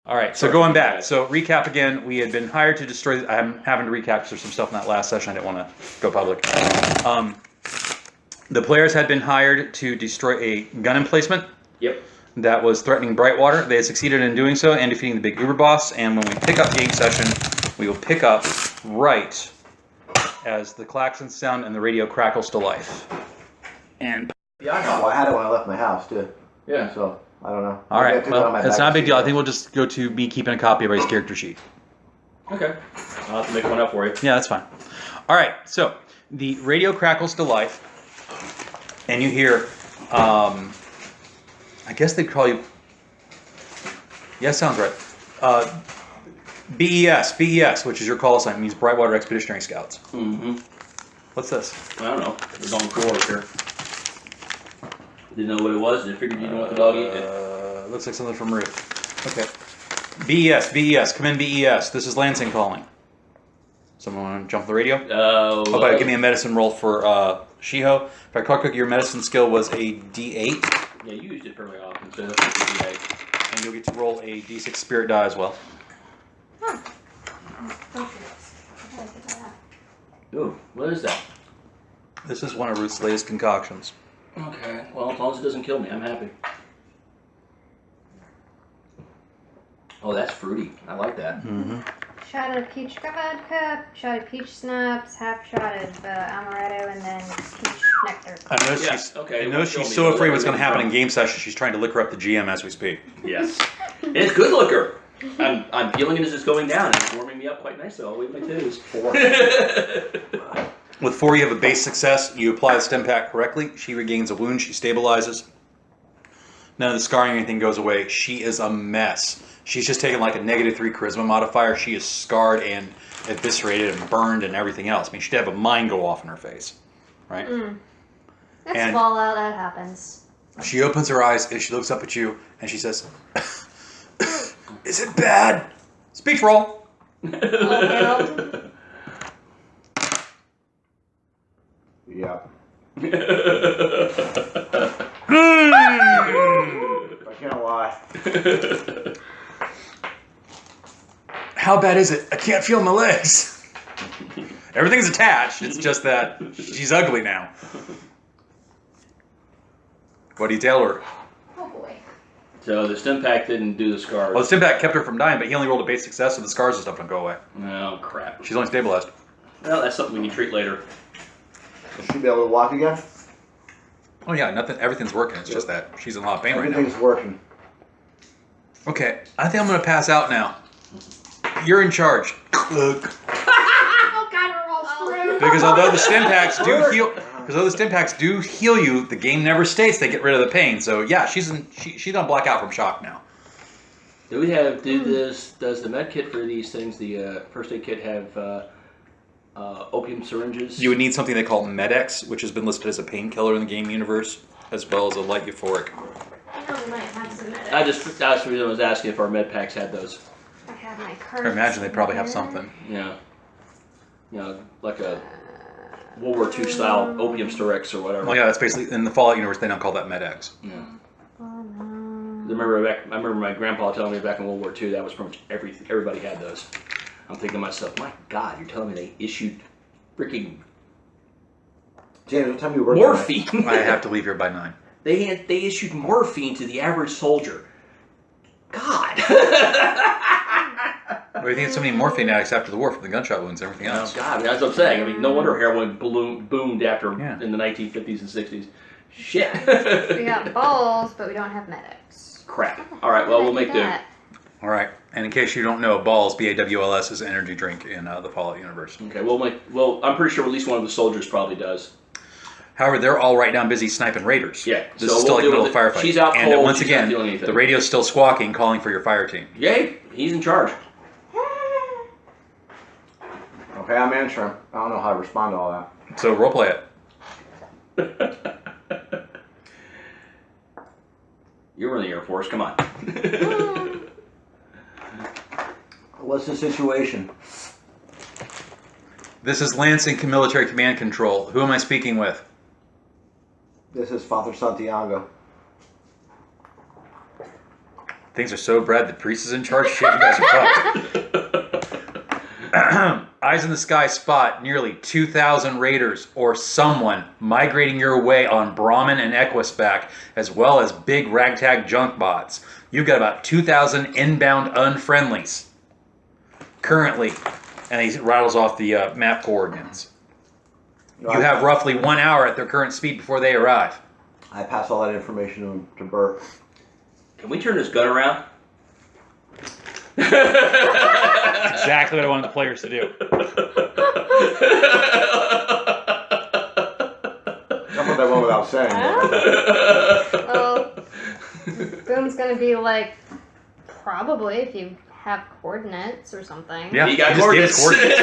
All right, so going back. So recap again. We had been hired to destroy. I'm having to recap because there's some stuff in that last session I didn't want to go public. The players had been hired to destroy a gun emplacement. Yep. That was threatening Brightwater. They had succeeded in doing so and defeating the big Uber boss. And when we pick up game session, we will pick up right as the klaxons sound and the radio crackles to life. And yeah, I know. Well, I had it when I left my house too. Yeah. So I don't know. all right. Well, it's not a big deal. I think we'll just go to me keeping a copy of everybody's character sheet. Okay. I'll have to make one up for you. Yeah, that's fine. All right. So the radio crackles to life, and you hear. I guess they'd call you. Yeah, sounds right. BES, which is your call sign, means Brightwater Expeditionary Scouts. Mm-hmm. What's this? I don't know. It's on floor here. Didn't know what it was. I figured you know what the dog ate. Looks like something from Ruth. Okay. BES, come in BES. This is Lansing calling. Someone want to jump the radio? Oh, give me a medicine roll for Shiho. If I recall correctly, your medicine skill was a D8. Yeah, you used it fairly often, so that's a D8. And you'll get to roll a D6 spirit die as well. Ooh, what is that? This is one of Ruth's latest concoctions. Okay, well, as long as it doesn't kill me, I'm happy. Oh, that's fruity. I like that. Mm-hmm. Shot of peach vodka, shot of peach schnapps, half shot of amaretto, and then peach nectar. I know she's so afraid what's going to happen in game session, she's trying to liquor up the GM as we speak. Yes. And it's good liquor. I'm feeling it as it's going down, and it's warming me up quite nicely all the way to my toes. 4. With 4, you have a base success. You apply the stim pack correctly. She regains a wound. She stabilizes. None of the scarring or anything goes away. She is a mess. She's just taken like a -3 charisma modifier. She is scarred and eviscerated and burned and everything else. I mean, she'd have a mine go off in her face, right? That's fallout. That happens. She opens her eyes and she looks up at you and she says, "Is it bad?" Speech roll. Yeah. I can't lie. How bad is it? I can't feel my legs. Everything's attached. It's just that she's ugly now. What do you tell her? Oh boy. So the stim pack didn't do the scars. Well, the stim pack kept her from dying, but he only rolled a base success, so the scars and stuff don't go away. Oh, crap. She's only stabilized. Well, that's something we can treat later. Will she be able to walk again? Oh yeah, everything's working. It's just that she's in a lot of pain right now. Everything's working. Okay, I think I'm going to pass out now. You're in charge. Oh God, we're all screwed. Because although the stim packs do heal you, the game never states they get rid of the pain. So yeah, she's gonna black out from shock now. Does the med kit for these things, the first aid kit, have opium syringes? You would need something they call Med-X, which has been listed as a painkiller in the game universe, as well as a light euphoric. We might have some medics. That's the reason I was asking if our med packs had those. I have my cards. I imagine they probably have something. Yeah. You know, like a World War II style opium Styrex or whatever. Well, yeah, that's basically in the Fallout universe. They don't call that Med-X. Yeah. Oh, no. I remember my grandpa telling me back in World War II that was pretty much everybody had those. I'm thinking to myself, my God, you're telling me they issued freaking James, what time you work? morphine? I have to leave here by 9. They issued morphine to the average soldier. God. What do you think? So many morphine addicts after the war from the gunshot wounds and everything else. Oh, God, that's what I'm saying. I mean, no wonder heroin boomed after in the 1950s and 60s. Shit. We got balls, but we don't have medics. Crap. All right, well, we'll make do. All right, and in case you don't know, Balls, BAWLS, is an energy drink in the Fallout universe. Okay, well, I'm pretty sure at least one of the soldiers probably does. However, they're all right now busy sniping raiders. Yeah, This is still like the middle of a firefight. She's out and cold, once she's again, not feeling anything. the radio's still squawking, calling for your fire team. Yay, he's in charge. Okay, I'm answering. I don't know how to respond to all that. So roleplay it. You're in the Air Force, come on. What's the situation? This is Lansing Military Command Control. Who am I speaking with? This is Father Santiago. Things are so bad, the priest is in charge. Shit, you guys are fucked. Eyes in the sky spot nearly 2,000 raiders or someone migrating your way on Brahmin and Equispec, as well as big ragtag junk bots. You've got about 2,000 inbound unfriendlies currently. And he rattles off the map coordinates. You have roughly 1 hour at their current speed before they arrive. I pass all that information to Bert. Can we turn this gun around? Exactly what I wanted the players to do. That's what they went without saying. Well, Boom's gonna be like, probably if you have coordinates or something. Yeah, He got just give us coordinates.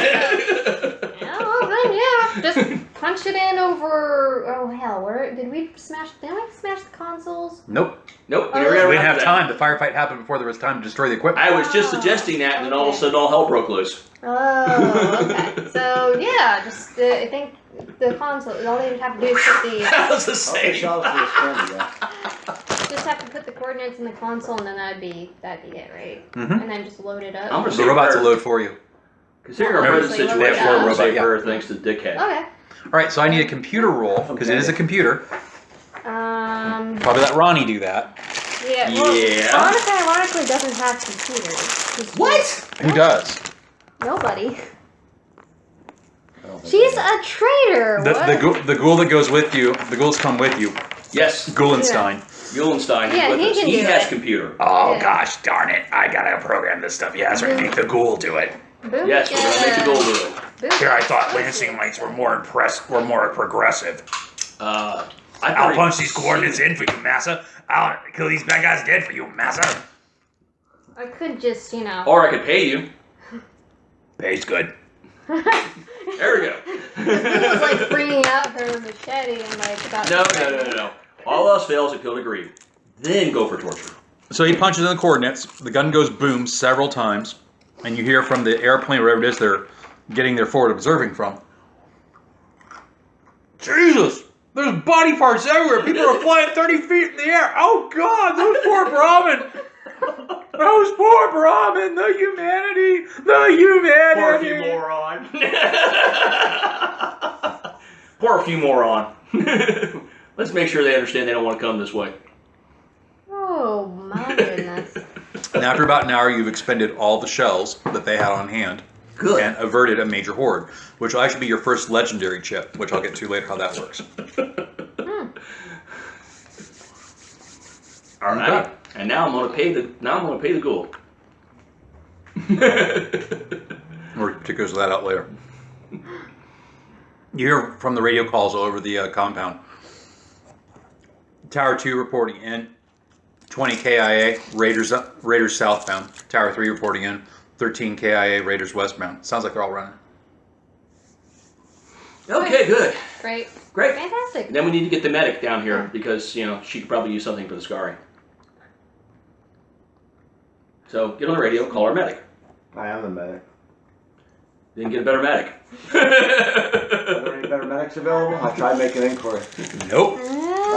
Yeah, well then, yeah. Just punch it in over. Oh hell, where did we smash? Did we smash the consoles? Nope. Nope. Oh, never got We around didn't have to time. The firefight happened before there was time to destroy the equipment. I was just suggesting that, and then all of a sudden all hell broke loose. Oh, okay. So yeah, just I think the console. All you have to do is put the. That was the Okay, same. show us this candy, yeah. Just have to put the coordinates in the console, and then that'd be it, right? Mhm. And then just load it up. I'm gonna The save robots her. will load for you. Considering our Remember, present they have situation, four I'm gonna robots, save yeah. her thanks to Dickhead. Okay. All right, so I need a computer roll because it is a computer. Probably let Ronnie do that. Yeah. Well, Yeah. Veronica ironically doesn't have computers. She's What? Who does? Nobody. I don't think She's they a traitor. The ghoul that goes with you. The ghouls come with you. Yes. Ghoulenstein. Eulenstein is Yeah, with he us. can He do has it. computer. Oh Yeah. gosh, darn it! I gotta program this stuff. Yeah, that's right. Make the ghoul do it. Boom Yes, we're gonna make the goal do it. Here, I thought Lansing lights were more progressive. I I'll thought punch these coordinates in for you, Massa. I'll kill these bad guys dead for you, Massa. I could just, Or I could pay you. Pays good. There we go. Boom was like bringing out her machete and like about. No. All else fails at kill degree. Then go for torture. So he punches in the coordinates. The gun goes boom several times, and you hear from the airplane, wherever it is they're getting their forward observing from. Jesus! There's body parts everywhere. People are flying 30 feet in the air. Oh God, those poor Brahmin. Those poor Brahmin. The humanity. The humanity. Pour a few more on. Pour a few more on. Let's make sure they understand they don't want to come this way. Oh my goodness. And after about an hour, you've expended all the shells that they had on hand. Good. And averted a major horde, which will actually be your first legendary chip, which I'll get to later how that works. All right. And now I'm gonna pay the ghoul. More particulars of that out later. You hear from the radio calls all over the compound. Tower 2 reporting in. 20 KIA, Raiders southbound. Tower 3 reporting in. 13 KIA, Raiders westbound. Sounds like they're all running. Okay, good. Great. Great. Fantastic. Then we need to get the medic down here because, she could probably use something for the scarring. So get on the radio, call our medic. I am the medic. Then get a better medic. Are there any better medics available? I tried making inquiry. Nope.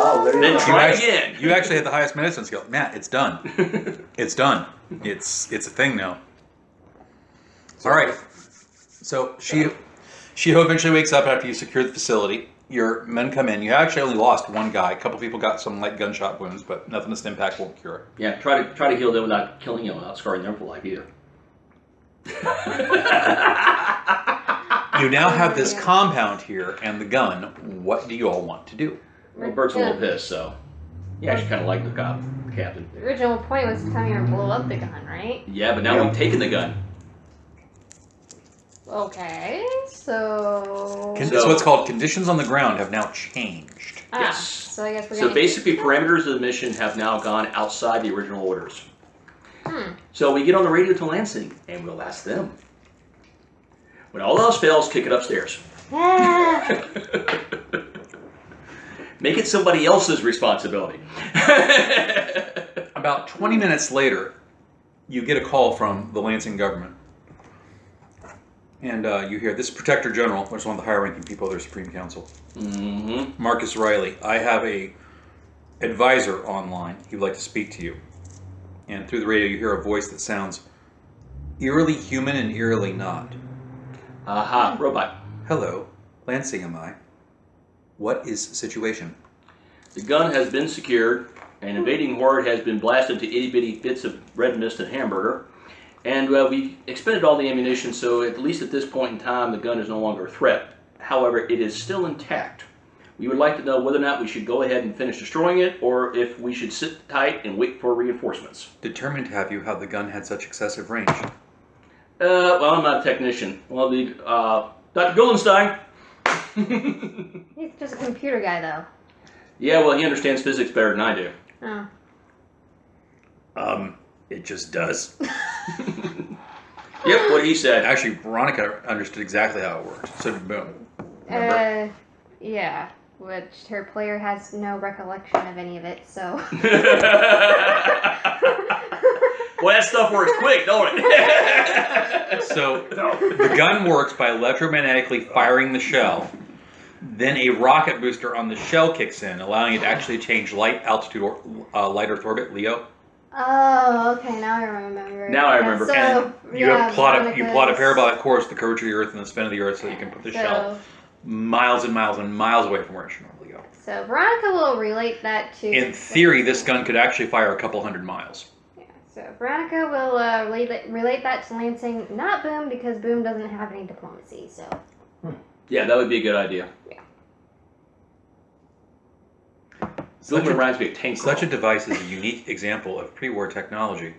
Oh, there you Then go. try again. You actually had the highest medicine skill. Matt, it's done. It's done. It's a thing now. All right. So she eventually wakes up after you secure the facility. Your men come in. You actually only lost one guy. A couple people got some light gunshot wounds, but nothing this impact won't cure. Yeah, try to heal them without killing them, without scarring them for life either. You now have this compound here and the gun. What do you all want to do? Well, Bert's a little pissed, so yeah, she kind of liked the captain. The original point was to come here and blow up the gun, right? Yeah, but now we've taken the gun. Okay, so. It's what's called conditions on the ground have now changed. Yes. So I guess we're So gonna. basically, parameters of the mission have now gone outside the original orders. Hmm. So we get on the radio to Lansing, and we'll ask them. When all else fails, kick it upstairs. Ah. Make it somebody else's responsibility. About 20 minutes later, you get a call from the Lansing government. And you hear, this is Protector General, which is one of the higher ranking people of their Supreme Council. Mm-hmm. Marcus Riley, I have a advisor online. He would like to speak to you. and through the radio you hear a voice that sounds eerily human and eerily not. Aha, robot. Hello, Lansing am I. What is the situation? The gun has been secured. An invading horde has been blasted to itty-bitty bits of red mist and hamburger. And we expended all the ammunition, so at least at this point in time, the gun is no longer a threat. However, it is still intact. We would like to know whether or not we should go ahead and finish destroying it, or if we should sit tight and wait for reinforcements. Determined have you how the gun had such excessive range? Well, I'm not a technician. Well, Dr. Goldenstein. He's just a computer guy, though. Yeah, well, he understands physics better than I do. Oh. It just does. Yep, what he said. Actually, Veronica understood exactly how it worked. So did Boom. Remember? Yeah. Which her player has no recollection of any of it, so. Well, that stuff works quick, don't it? So the gun works by electromagnetically firing the shell. Then a rocket booster on the shell kicks in, allowing it to actually change light, altitude, or light Earth orbit. Leo. Oh, okay. Now I remember. Now I remember. So, And you plot a Veronica's- parabolic course, the curvature of the Earth and the spin of the Earth, so you can put the shell miles and miles and miles away from where it should normally go. So Veronica will relate that to. In theory, this gun could actually fire a couple hundred miles. Yeah. So Veronica will relate that to Lansing, not Boom, because Boom doesn't have any diplomacy. So. Yeah, that would be a good idea. Yeah. Boom reminds me of tank. Such a device is a unique example of pre-war technology.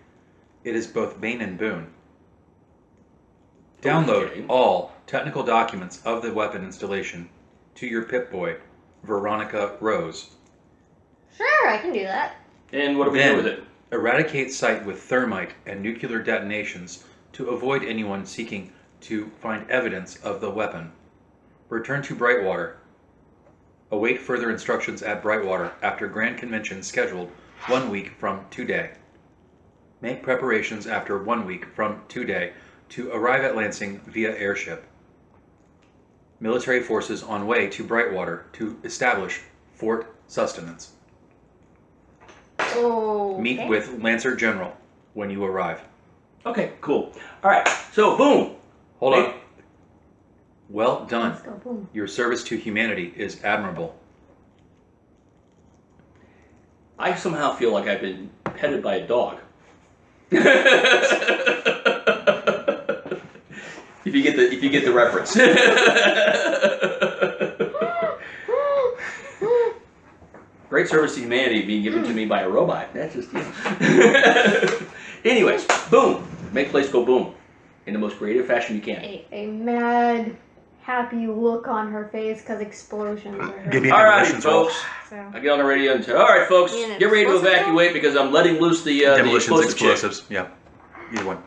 It is both bane and boon. Download Okay. all technical documents of the weapon installation to your Pip-Boy, Veronica Rose. Sure, I can do that. And what do we do with it? Eradicate site with thermite and nuclear detonations to avoid anyone seeking to find evidence of the weapon. Return to Brightwater. Await further instructions at Brightwater after Grand Convention scheduled 1 week from today. Make preparations after 1 week from today to arrive at Lansing via airship. Military forces on way to Brightwater to establish Fort Sustenance. Oh. Meet with Lancer General when you arrive. Okay, cool. All right, so boom. Hold Hey. on. Well done. Let's go. Boom. Your service to humanity is admirable. I somehow feel like I've been petted by a dog. If you get the reference. Great service to humanity being given to me by a robot. That's just Anyways, boom. Make place go boom. In the most creative fashion you can. A mad, happy look on her face because explosions are her. Give me a All right, demolitions roll. folks. So. I get on the radio and say, all right, folks, You mean an get ready to explosive evacuate because I'm letting loose the Demolitions, explosive chick. explosives. Yeah. Either one.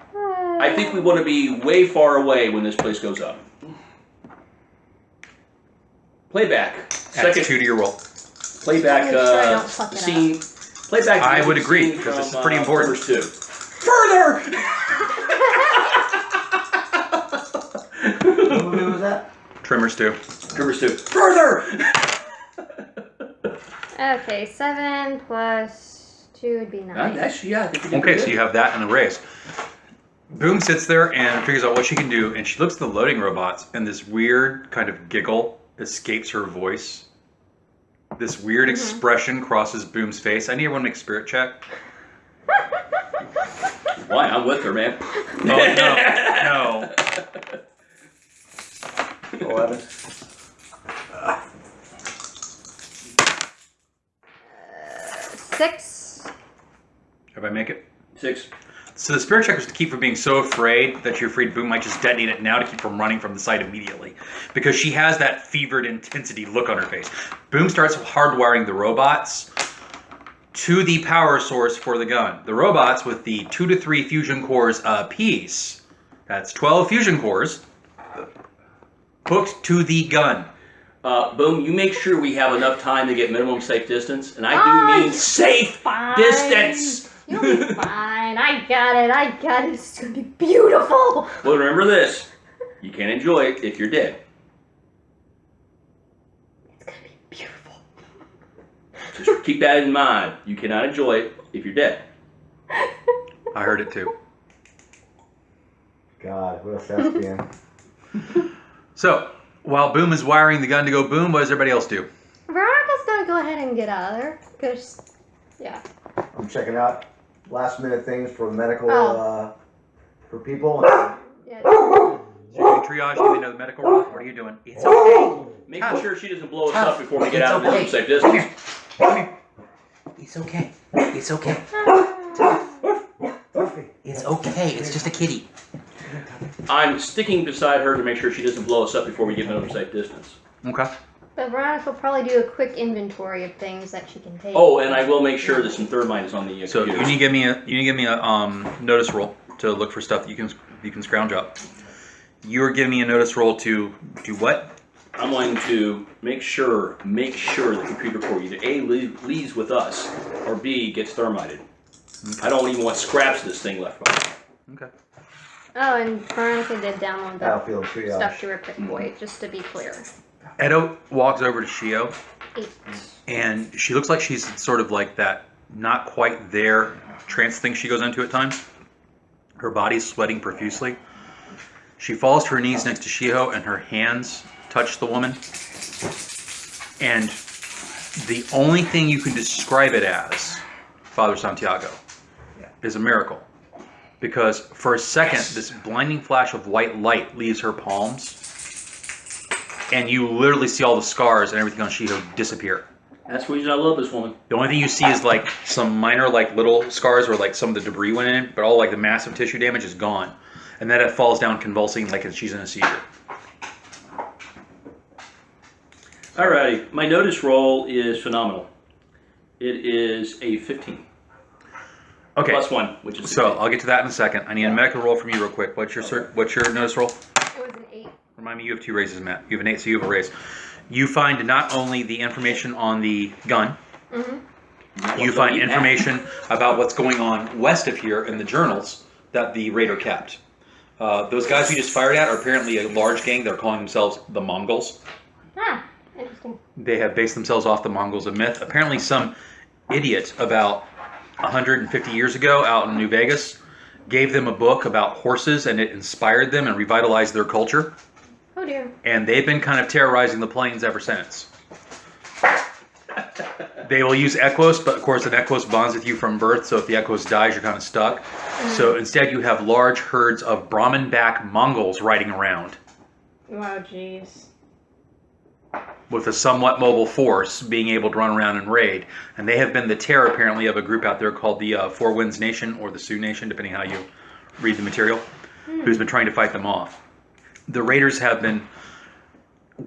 I think we want to be way far away when this place goes up. Playback. Adds 2 to your roll. Playback Make sure I don't fuck it scene. Playback. I would scene agree, from, because this is pretty important. Numbers 2. Further. What movie was that? Tremors 2. Numbers 2. Further. Okay, 7 plus 2 would be 9. Actually, yeah. I think we did Okay, pretty so good. you have that and a raise. Boom sits there and figures out what she can do, and she looks at the loading robots, and this weird kind of giggle escapes her voice. This weird expression crosses Boom's face. I need everyone to make a spirit check. Why? I'm with her, man. Oh, no. 11. 6. If I make it. 6. So the spirit check was to keep from being so afraid that you're afraid Boom might just detonate it now to keep from running from the site immediately. Because she has that fevered intensity look on her face. Boom starts hardwiring the robots to the power source for the gun. The robots with the 2 to 3 fusion cores apiece, that's 12 fusion cores, hooked to the gun. Boom, you make sure we have enough time to get minimum safe distance. And I do mean safe Fine. distance. You'll be fine. I got it. It's going to be beautiful. Well, remember this. You can't enjoy it if you're dead. It's going to be beautiful. Just keep that in mind. You cannot enjoy it if you're dead. I heard it too. God, what a thespian. So, while Boom is wiring the gun to go boom, what does everybody else do? Veronica's gonna go ahead and get out of there, because, yeah. I'm checking out last minute things for medical, Oh. for people. Yeah. So you're doing triage, you know the medical room. What are you doing? It's okay. Making sure she doesn't blow us up before we get out of the safe Come distance. here. Come here. It's okay. It's okay. It's okay. It's just a kitty. I'm sticking beside her to make sure she doesn't blow us up before we get into safe distance. Okay. But Veronica will probably do a quick inventory of things that she can take. Oh, and I will make sure that some thermite is on the So computer. you need to give me a notice roll to look for stuff that you can scrounge up. You're giving me a notice roll to do what? I'm going to make sure the computer core either A, leaves with us, or B, gets thermited. Okay. I don't even want scraps of this thing left behind. Okay. Oh, and Veronica did download the Battlefield triage. stuff to her Pick Boy, just to be clear. Edo walks over to Shio, 8. and she looks like she's sort of like that, not quite there trance thing she goes into at times. Her body's sweating profusely. She falls to her knees next to Shiho, and her hands touch the woman. And the only thing you can describe it as, Father Santiago, is a miracle. Because for a second, this blinding flash of white light leaves her palms, and you literally see all the scars and everything on Shiho disappear. That's the reason I love this woman. The only thing you see is like some minor like little scars where like some of the debris went in, but all like the massive tissue damage is gone. And then it falls down convulsing like she's in a seizure. Alrighty, my notice roll is phenomenal. It is a 15. Okay. Plus 1, which is So 16. I'll get to that in a second. I need a medical roll from you real quick. What's your notice roll? It was an 8. Remind me, you have 2 raises, Matt. You have an 8, so you have a raise. You find not only the information on the gun, you find information about what's going on west of here in the journals that the raider kept. Those guys we just fired at are apparently a large gang. They're calling themselves the Mongols. Ah, interesting. They have based themselves off the Mongols, a myth. Apparently some idiot about 150 years ago out in New Vegas gave them a book about horses, and it inspired them and revitalized their culture. Oh dear. And they've been kind of terrorizing the plains ever since. They will use Equos, but of course an Equos bonds with you from birth, so if the Equos dies, you're kind of stuck. So instead you have large herds of Brahmin-backed Mongols riding around Wow, jeez. with a somewhat mobile force being able to run around and raid. And they have been the terror, apparently, of a group out there called the Four Winds Nation, or the Sioux Nation, depending how you read the material, who's been trying to fight them off. The raiders have been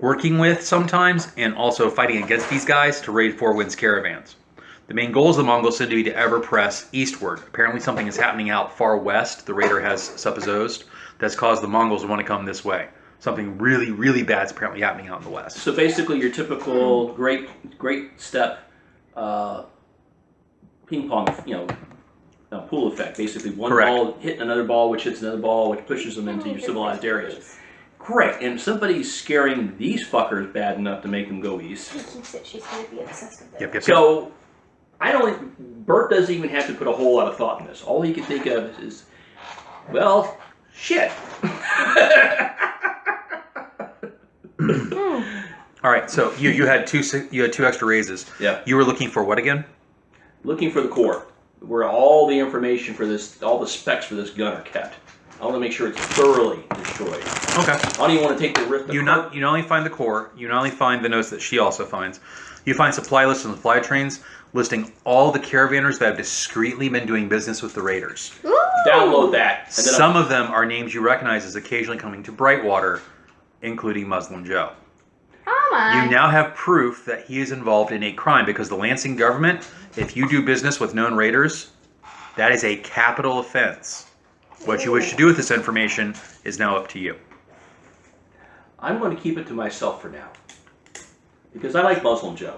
working with sometimes and also fighting against these guys to raid Four Winds caravans. The main goals of the Mongols seem to be to ever press eastward. Apparently something is happening out far west, the raider has supposed, that's caused the Mongols to want to come this way. Something really, really bad is apparently happening out in the west. So basically your typical great step ping pong, pool effect. Basically one Correct. ball hitting another ball, which hits another ball, which pushes them into your civilized areas. Great, and somebody's scaring these fuckers bad enough to make them go east. She keeps it. She's going to be obsessed with it. Yep. So, Bert doesn't even have to put a whole lot of thought in this. All he can think of is, well, shit. All right, so you had two extra raises. Yeah. You were looking for what again? Looking for the core, where all the information for this, all the specs for this gun are kept. I want to make sure it's thoroughly destroyed. Okay. I don't even want to take the risk. You not only find the core, you not only find the notes that she also finds, you find supply lists and supply trains listing all the caravanners that have discreetly been doing business with the raiders. Ooh! Download that. And then Some of them are names you recognize as occasionally coming to Brightwater, including Muslim Joe. Oh my. You now have proof that he is involved in a crime because the Lansing government, if you do business with known raiders, that is a capital offense. What you wish to do with this information is now up to you. I'm going to keep it to myself for now. Because I like Muslim Joe.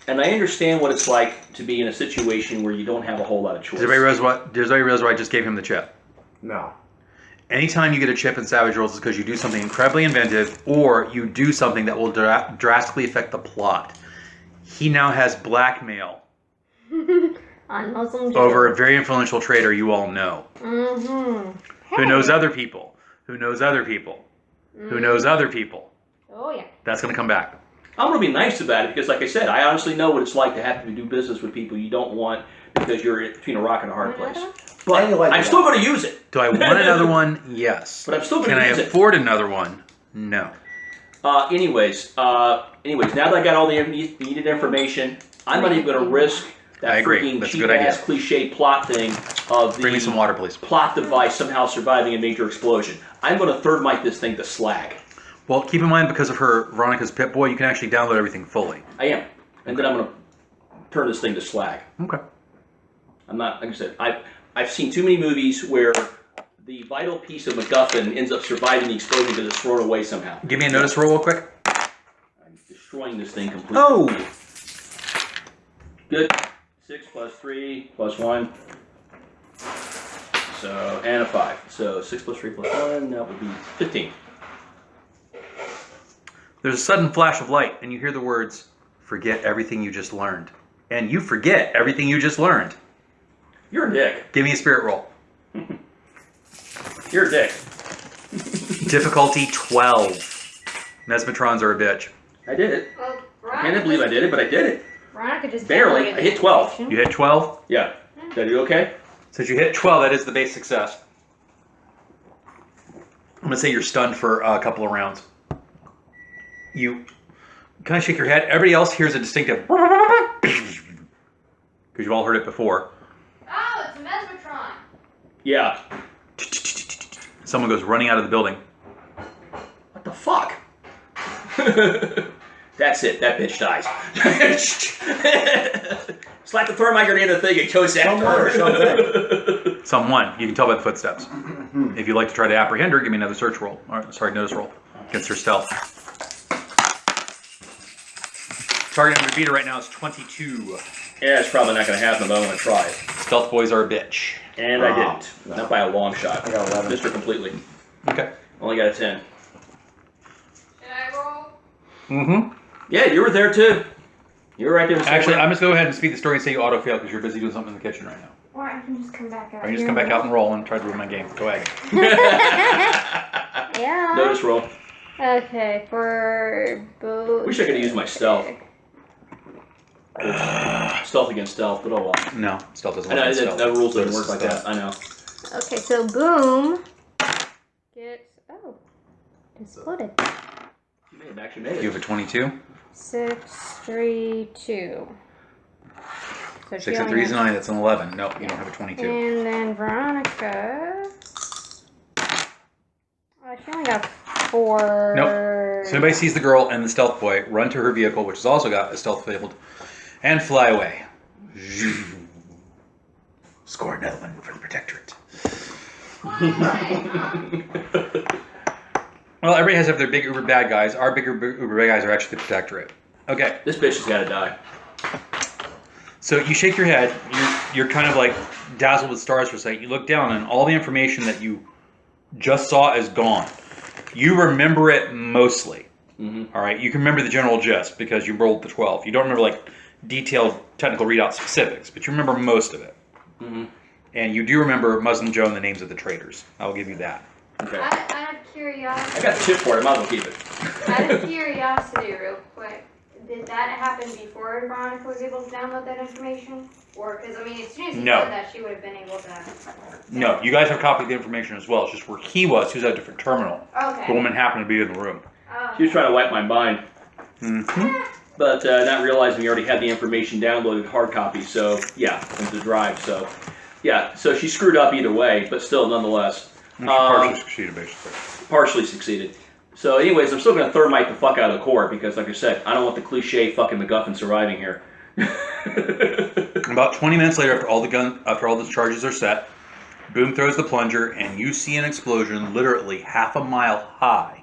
And I understand what it's like to be in a situation where you don't have a whole lot of choice. Does everybody realize why I just gave him the chip? No. Anytime you get a chip in Savage Worlds, it's because you do something incredibly inventive or you do something that will drastically affect the plot. He now has blackmail. On Muslim Joe. over a very influential trader you all know. Mm-hmm. Who knows other people? Who knows other people? Who knows other people? Oh, yeah. That's going to come back. I'm going to be nice about it because, like I said, I honestly know what it's like to have to do business with people you don't want because you're between a rock and a hard place. But I'm still going to use it. Do I want another one? Yes. But I'm still going Can to I use it. afford another one? No. Anyways, now that I got all the needed information, I'm not even going to risk that I agree. freaking That's a good idea. cheap-ass cliche plot thing of the Bring me some water, please. plot device somehow surviving a major explosion. I'm going to third mic this thing to slag. Well, keep in mind, because of her Veronica's Pip-Boy, you can actually download everything fully. I am. And then I'm going to turn this thing to slag. Okay. I'm not, like I said, I've seen too many movies where the vital piece of MacGuffin ends up surviving the explosion because it's thrown away somehow. Give me a notice roll real quick. I'm destroying this thing completely. Oh! Good. 6 plus 3 plus 1. So, and a 5. So 6 plus 3 plus 1, that would be 15. There's a sudden flash of light, and you hear the words, "Forget everything you just learned." And you forget everything you just learned. You're a dick. Give me a spirit roll. You're a dick. Difficulty 12. Mesmetrons are a bitch. I did it. Well, I can't believe I did it, but I did it. Veronica just Barely. downloaded I hit 12. information. You hit 12? Yeah. Did I do okay? Since you hit 12, that is the base success. I'm going to say you're stunned for a couple of rounds. You kind of shake your head. Everybody else hears a distinctive because you've all heard it before. Oh, it's a Mesmetron. Yeah. Someone goes running out of the building. What the fuck? That's it. That bitch dies. Slap the thermite grenade in the thing and goes after her. Someone. You can tell by the footsteps. If you'd like to try to apprehend her, give me another search roll. Or, sorry, notice roll against her stealth. Target number to beat her right now is 22. Yeah, it's probably not going to happen, but I'm going to try it. Stealth boys are a bitch. And I didn't. No. Not by a long shot. I got 11. Missed her completely. Okay. Only got a 10. Should I roll? Mm-hmm. Yeah, you were there too. You were right there. Actually, I'm just going to go ahead and speed the story and say you auto-fail because you're busy doing something in the kitchen right now. Or I can just come back out. Or you just come back out and roll and try to ruin my game. Go ahead. Yeah. Notice roll. Okay, for both. Wish I could have used my stealth. Stealth against stealth, but oh well. No, stealth doesn't I work. know, on stealth. that rules So doesn't does work like stealth. that. I know. Okay, so boom gets exploded. You may have actually made it. You have a 22? 6, 3, 2. So 6 she and only 3 is has- 9. That's an 11. No, you don't have a 22. And then Veronica. She only got 4. Nope. So anybody sees the girl and the stealth boy, run to her vehicle, which has also got a stealth field, and fly away. Score another one for the Protectorate. Well, everybody has to have their big uber bad guys. Our big uber bad guys are actually the Protectorate. Okay. This bitch has got to die. So you shake your head. You're kind of like dazzled with stars for a second. You look down, and all the information that you just saw is gone. You remember it mostly. Mm-hmm. All right. You can remember the general gist because you rolled the 12. You don't remember like detailed technical readout specifics, but you remember most of it. Mm-hmm. And you do remember Muslim Joe and the names of the traders. I'll give you that. Okay. Out of curiosity. I got the chip for it. I might as well keep it. Out of curiosity, real quick, did that happen before Veronica was able to download that information? Or, because, I mean, as soon as you No. said that, she would have been able to. No, you guys have copied the information as well. It's just where he was at a different terminal. Okay. The woman happened to be in the room. She was trying to wipe my mind, Mm-hmm. but not realizing we already had the information downloaded hard copy. So yeah, into the drive. So yeah, so she screwed up either way, but still, nonetheless, She partially succeeded, basically. partially succeeded. So, anyways, I'm still gonna thermite the fuck out of the core because, like I said, I don't want the cliche fucking MacGuffin surviving here. About 20 minutes later, after all the charges are set, Boom throws the plunger, and you see an explosion literally half a mile high.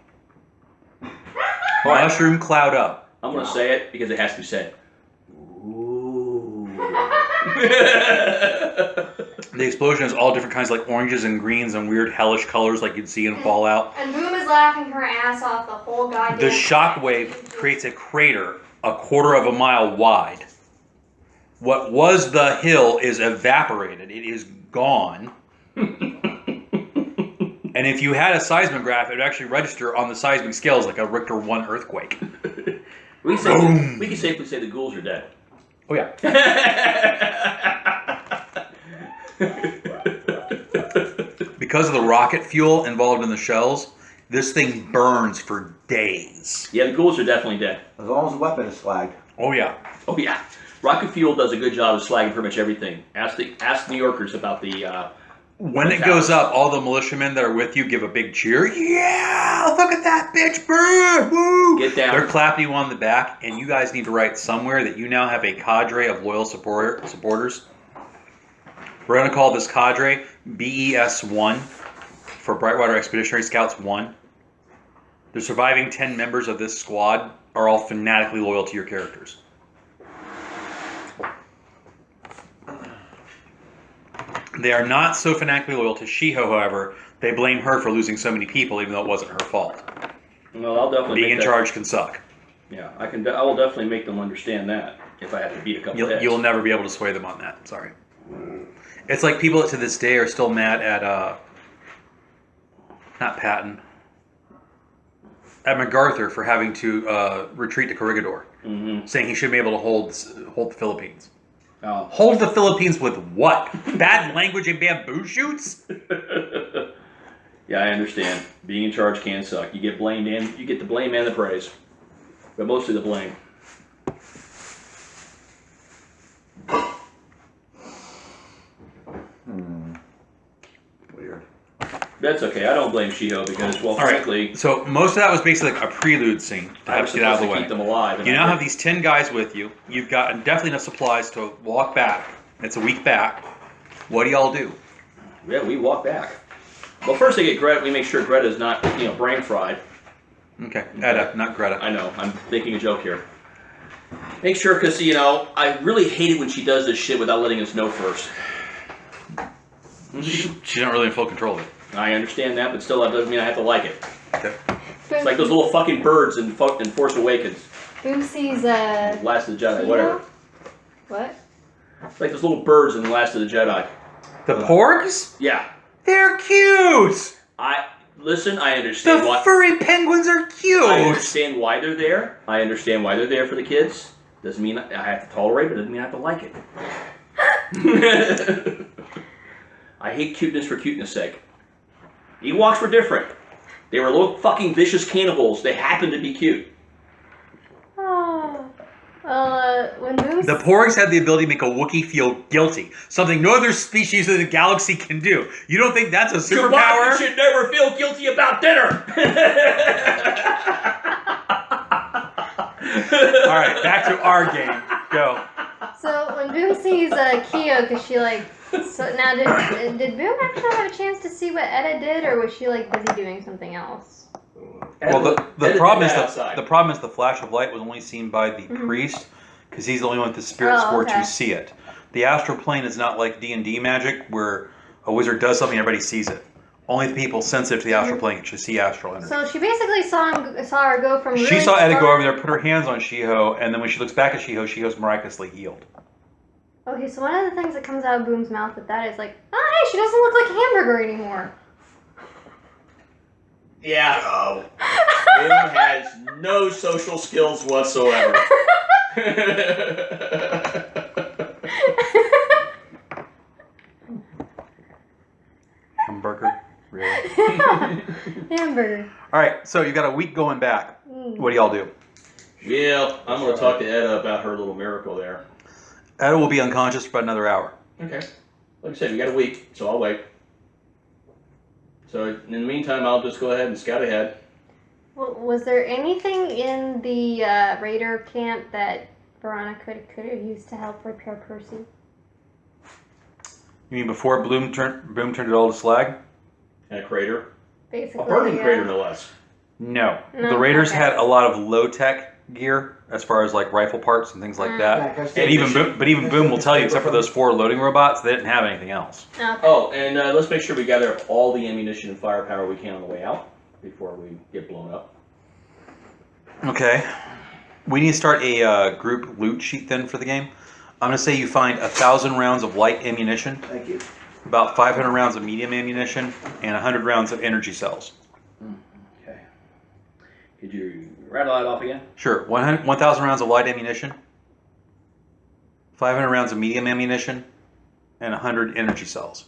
Mushroom cloud up. I'm gonna say it because it has to be said. Ooh. The explosion is all different kinds, like oranges and greens and weird hellish colors like you'd see in Fallout. And Boom is laughing her ass off the whole goddamn The shockwave creates a crater a quarter of a mile wide. What was the hill is evaporated. It is gone. And if you had a seismograph, it would actually register on the seismic scales like a Richter 1 earthquake. We can safely say the ghouls are dead. Oh, yeah. Because of the rocket fuel involved in the shells, this thing burns for days. Yeah, the ghouls are definitely dead. As long as the weapon is slagged. Oh, yeah. Oh, yeah. Rocket fuel does a good job of slagging pretty much everything. Ask New Yorkers about the... When it goes up, all the militiamen that are with you give a big cheer. Yeah, look at that bitch burn! Woo! Get down. They're clapping you on the back, and you guys need to write somewhere that you now have a cadre of loyal supporters. We're going to call this cadre BES-1 for Brightwater Expeditionary Scouts 1. The surviving 10 members of this squad are all fanatically loyal to your characters. They are not so fanatically loyal to Shiho, however. They blame her for losing so many people, even though it wasn't her fault. Well, I'll definitely Being in charge can suck. Yeah, I will definitely make them understand that if I have to beat a couple heads. You'll never be able to sway them on that. Sorry. It's like people that to this day are still mad at, not Patton, at MacArthur for having to retreat to Corregidor, saying he should be able to hold the Philippines. Oh. Hold the Philippines with what? Bad language and bamboo shoots? Yeah, I understand. Being in charge can suck. You get blamed and you get the blame and the praise, but mostly the blame. Weird. That's okay. I don't blame Shiho because, well, frankly, So most of that was basically like a prelude scene to I have was to get out supposed of the to way. keep them alive. And You I now did. have these 10 guys with you. You've got definitely enough supplies to walk back. It's a week back. What do y'all do? Yeah, we walk back. Well, first they get Greta. We make sure Greta's not, brain fried. Okay, Edda, not Greta. I know. I'm making a joke here. Make sure, because, I really hate it when she does this shit without letting us know first. She's not really in full control of it. I understand that, but still, that doesn't mean I have to like it. Okay. It's like those little fucking birds in Force Awakens. Boom sees Last of the Jedi, Theo? whatever. What? It's like those little birds in the Last of the Jedi. The porgs? Yeah. They're cute! Listen, I understand The why. furry penguins are cute! I understand why they're there. I understand why they're there for the kids. Doesn't mean I have to tolerate it, doesn't mean I have to like it. I hate cuteness for cuteness' sake. Ewoks were different. They were little fucking vicious cannibals. They happened to be cute. Oh. Well, when Boom The porgs had the ability to make a Wookiee feel guilty, something no other species in the galaxy can do. You don't think that's a superpower? Chewbacca should never feel guilty about dinner. All right, back to our game. Go. So when Boom sees Kyo, because she so now did Boom actually have a chance to see what Edda did, or was she busy doing something else? Well, the problem is outside. the problem is the flash of light was only seen by the priest, because he's the only one with the spirit Oh, spore okay. to see it. The astral plane is not like D&D magic, where a wizard does something, everybody sees it. Only the people sensitive to the astral plane should see astral energy. So she basically saw her go from. She really saw Edda go strong- over there, put her hands on Shiho, and then when she looks back at Shiho, Shiho's miraculously healed. Okay, so one of the things that comes out of Boom's mouth with that is oh hey, she doesn't look like a hamburger anymore. Yeah. Oh. Boom has no social skills whatsoever. Hamburger? Really? Hamburger. All right, so you got a week going back. What do y'all do? Yeah, I'm going to talk to Edda about her little miracle there. Edda will be unconscious for about another hour. Okay. Like I said, we got a week, so I'll wait. So in the meantime, I'll just go ahead and scout ahead. Well, was there anything in the Raider camp that Veronica could have used to help repair Percy? You mean before Boom turned it all to slag? And a crater. Basically, A burning yeah. crater, no less. No. No, The Raiders okay. had a lot of low-tech gear as far as rifle parts and things like that. And even Boom will tell you, except for those 4 loading robots, they didn't have anything else. Okay. Oh, and let's make sure we gather up all the ammunition and firepower we can on the way out before we get blown up. Okay. We need to start a group loot sheet then for the game. I'm going to say you find 1,000 rounds of light ammunition, Thank you. about 500 rounds of medium ammunition, and 100 rounds of energy cells. Okay. Could you rattle that off again? Sure. 1,000 rounds of light ammunition, 500 rounds of medium ammunition, and 100 energy cells.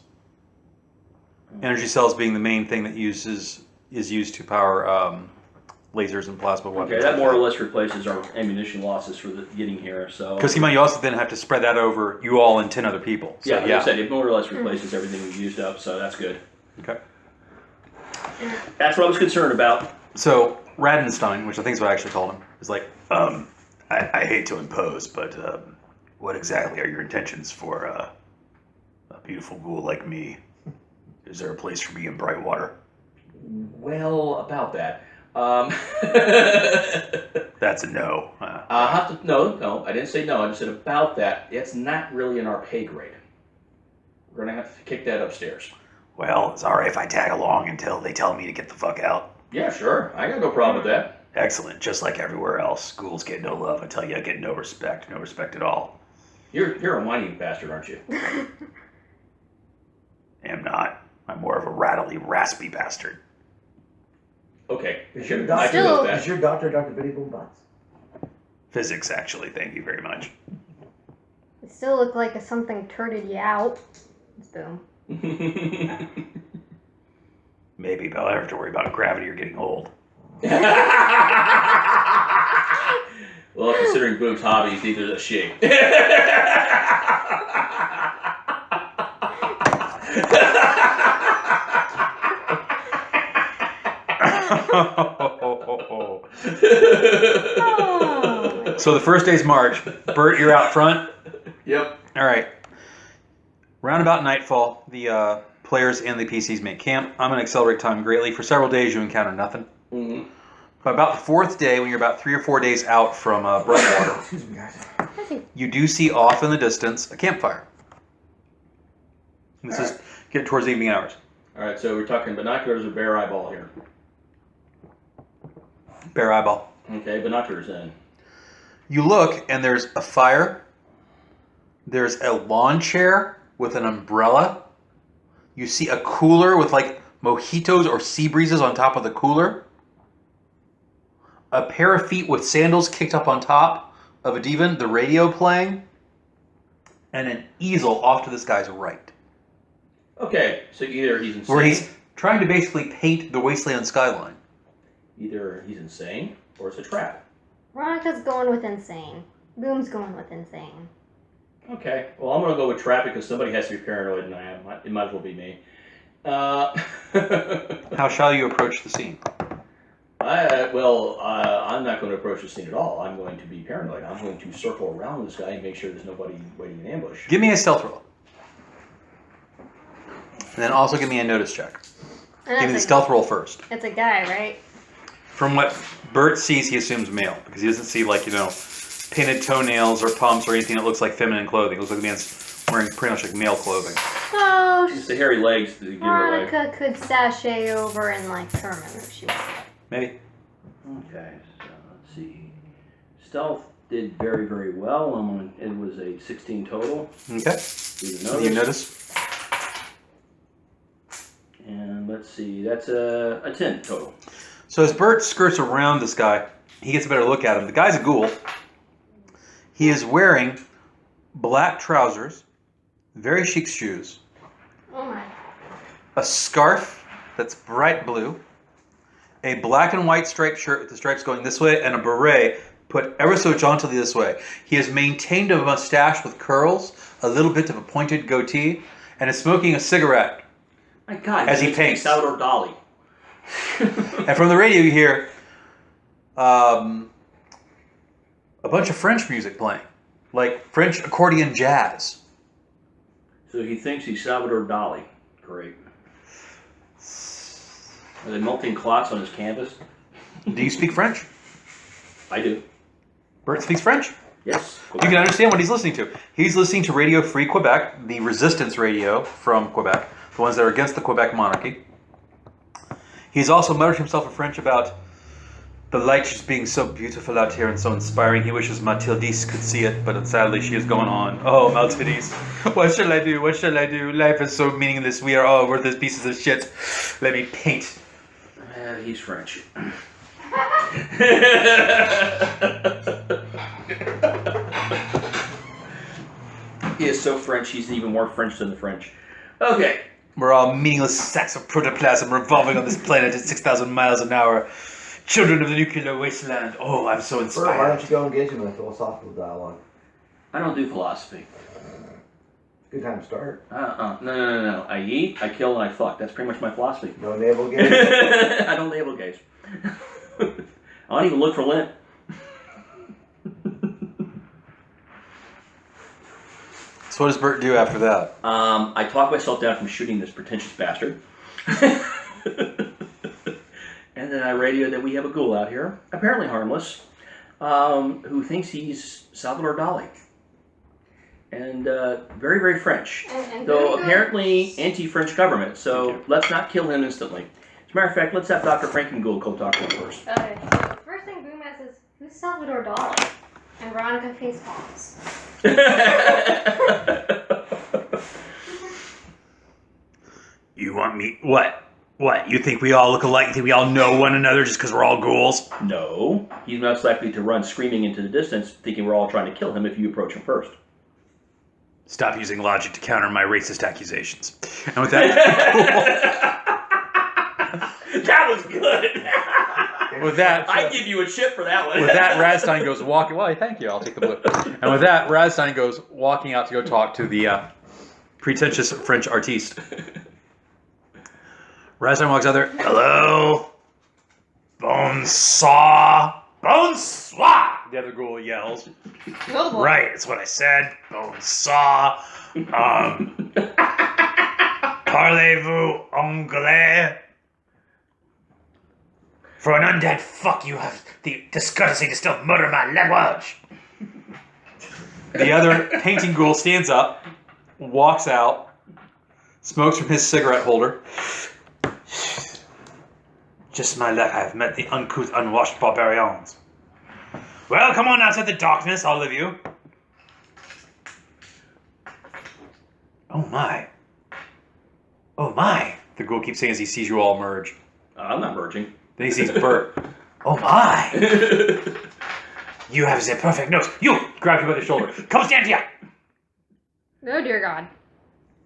Energy cells being the main thing that is used to power lasers and plasma weapons. Okay, that more or less replaces our ammunition losses for getting here. So because you also then have to spread that over you all and 10 other people. So, yeah, like I said, it more or less replaces everything we've used up. So that's good. Okay. That's what I was concerned about. So Radenstein, which I think is what I actually called him, is like, I hate to impose, but what exactly are your intentions for a beautiful ghoul like me? Is there a place for me in Brightwater? Well, about that. That's a no. No, I didn't say no. I just said about that. It's not really in our pay grade. We're gonna have to kick that upstairs. Well, it's alright if I tag along until they tell me to get the fuck out. Yeah, sure. I got no problem with that. Excellent. Just like everywhere else, ghouls get no love. I tell you, I get no respect at all. You're a whiny bastard, aren't you? Am not. I'm more of a rattly, raspy bastard. Okay. Is your I doctor, can go with is that. your doctor Dr. Bitty Boom Butts? Physics, actually. Thank you very much. It still looked like something turted you out. Boom. Maybe, but I'll have to worry about gravity or getting old. Well, considering Boom's hobbies, neither does she. So the first day's march. Bert, you're out front. Yep. All right. Round about nightfall, the players and the PCs make camp. I'm going to accelerate time greatly. For several days, you encounter nothing. Mm-hmm. But about the fourth day, when you're about 3 or 4 days out from Brightwater, Excuse me, guys. you do see off in the distance a campfire. This is getting towards the evening hours. All right, so we're talking binoculars or bare eyeball here. Bare eyeball. Okay, binoculars then. You look, and there's a fire. There's a lawn chair with an umbrella. You see a cooler with like mojitos or sea breezes on top of the cooler. A pair of feet with sandals kicked up on top of a divan, the radio playing, and an easel off to this guy's right. Okay, so either he's insane. Where he's trying to basically paint the wasteland skyline. Either he's insane or it's a trap. Veronica's going with insane. Boom's going with insane. Okay, well, I'm going to go with trap because somebody has to be paranoid, and I am. It might as well be me. How shall you approach the scene? I'm not going to approach the scene at all. I'm going to be paranoid. I'm going to circle around this guy and make sure there's nobody waiting in ambush. Give me a stealth roll. And then also give me a notice check. And Give me the stealth roll first. It's a guy, right? From what Bert sees, he assumes male. Because he doesn't see, like, painted toenails or pumps or anything that looks like feminine clothing. It looks like the man's wearing pretty much like male clothing. Oh, It's the hairy legs that give it away. Veronica could sashay over and, like, turn him if she wanted. Maybe. Okay, so let's see. Stealth did very, very well. It was a 16 total. Okay. You You notice? And let's see, that's a 10 total. So as Bert skirts around this guy, he gets a better look at him. The guy's a ghoul. He is wearing black trousers, very chic shoes, Oh my. a scarf that's bright blue, a black and white striped shirt with the stripes going this way, and a beret put ever so jauntily this way. He has maintained a mustache with curls, a little bit of a pointed goatee, and is smoking a cigarette. My God, As he makes me paints. Salvador Dali. And from the radio you hear a bunch of French music playing, like French accordion jazz. So he thinks he's Salvador Dali. Great. Are they melting clots on his canvas? Do you speak French? I do. Bert speaks French. Yes. You can understand what he's listening to. He's listening to Radio Free Quebec, the resistance radio from Quebec, the ones that are against the Quebec monarchy. He's also muttered himself in French about The light is being so beautiful out here and so inspiring. He wishes Mathilde could see it, but sadly she is gone on. Oh, Mathilde, what shall I do? What shall I do? Life is so meaningless. We are all worthless pieces of shit. Let me paint. He's French. He is so French, he's even more French than the French. Okay. We're all meaningless sacks of protoplasm revolving on this planet at 6,000 miles an hour. Children of the nuclear wasteland. Oh, I'm so Bert, why inspired. don't you go engage him in a philosophical dialogue? I don't do philosophy. Good time to start. No. I eat, I kill, and I fuck. That's pretty much my philosophy. No navel gaze. I don't navel gaze. I don't even look for lint. So what does Bert do after that? I talk myself down from shooting this pretentious bastard. And then I radio that we have a ghoul out here, apparently harmless, who thinks he's Salvador Dali. And very, very French. Though apparently anti-French government, so let's not kill him instantly. As a matter of fact, let's have Dr. Frankengould go talk to him first. Okay. The first thing Boom asks is, who's Salvador Dali? And Veronica face palms. You want me? What? What? You think we all look alike? You think we all know one another just because we're all ghouls? No, he's most likely to run screaming into the distance, thinking we're all trying to kill him if you approach him first. Stop using logic to counter my racist accusations. And with that, That was good. with that, I give you a chip for that one. with that, Radstein goes walking. Well, thank you. I'll take the blue. And with that, Radstein goes walking out to go talk to the pretentious French artiste. Radstein walks out there. Hello, bonsoir, bonsoir. The other ghoul yells. Oh boy. Right, it's what I said. Bonsoir. Parlez-vous anglais? For an undead fuck, you have the discourtesy to still murder my language. The other painting ghoul stands up, walks out, smokes from his cigarette holder. Just my luck, I have met the uncouth, unwashed barbarians. Well, come on outside the darkness, all of you. Oh my. Oh my. The ghoul keeps saying as he sees you all merge. I'm not merging. Then he sees Bert. Oh my. You have the perfect nose. You! Grabs you by the shoulder. Come stand here. Oh dear God.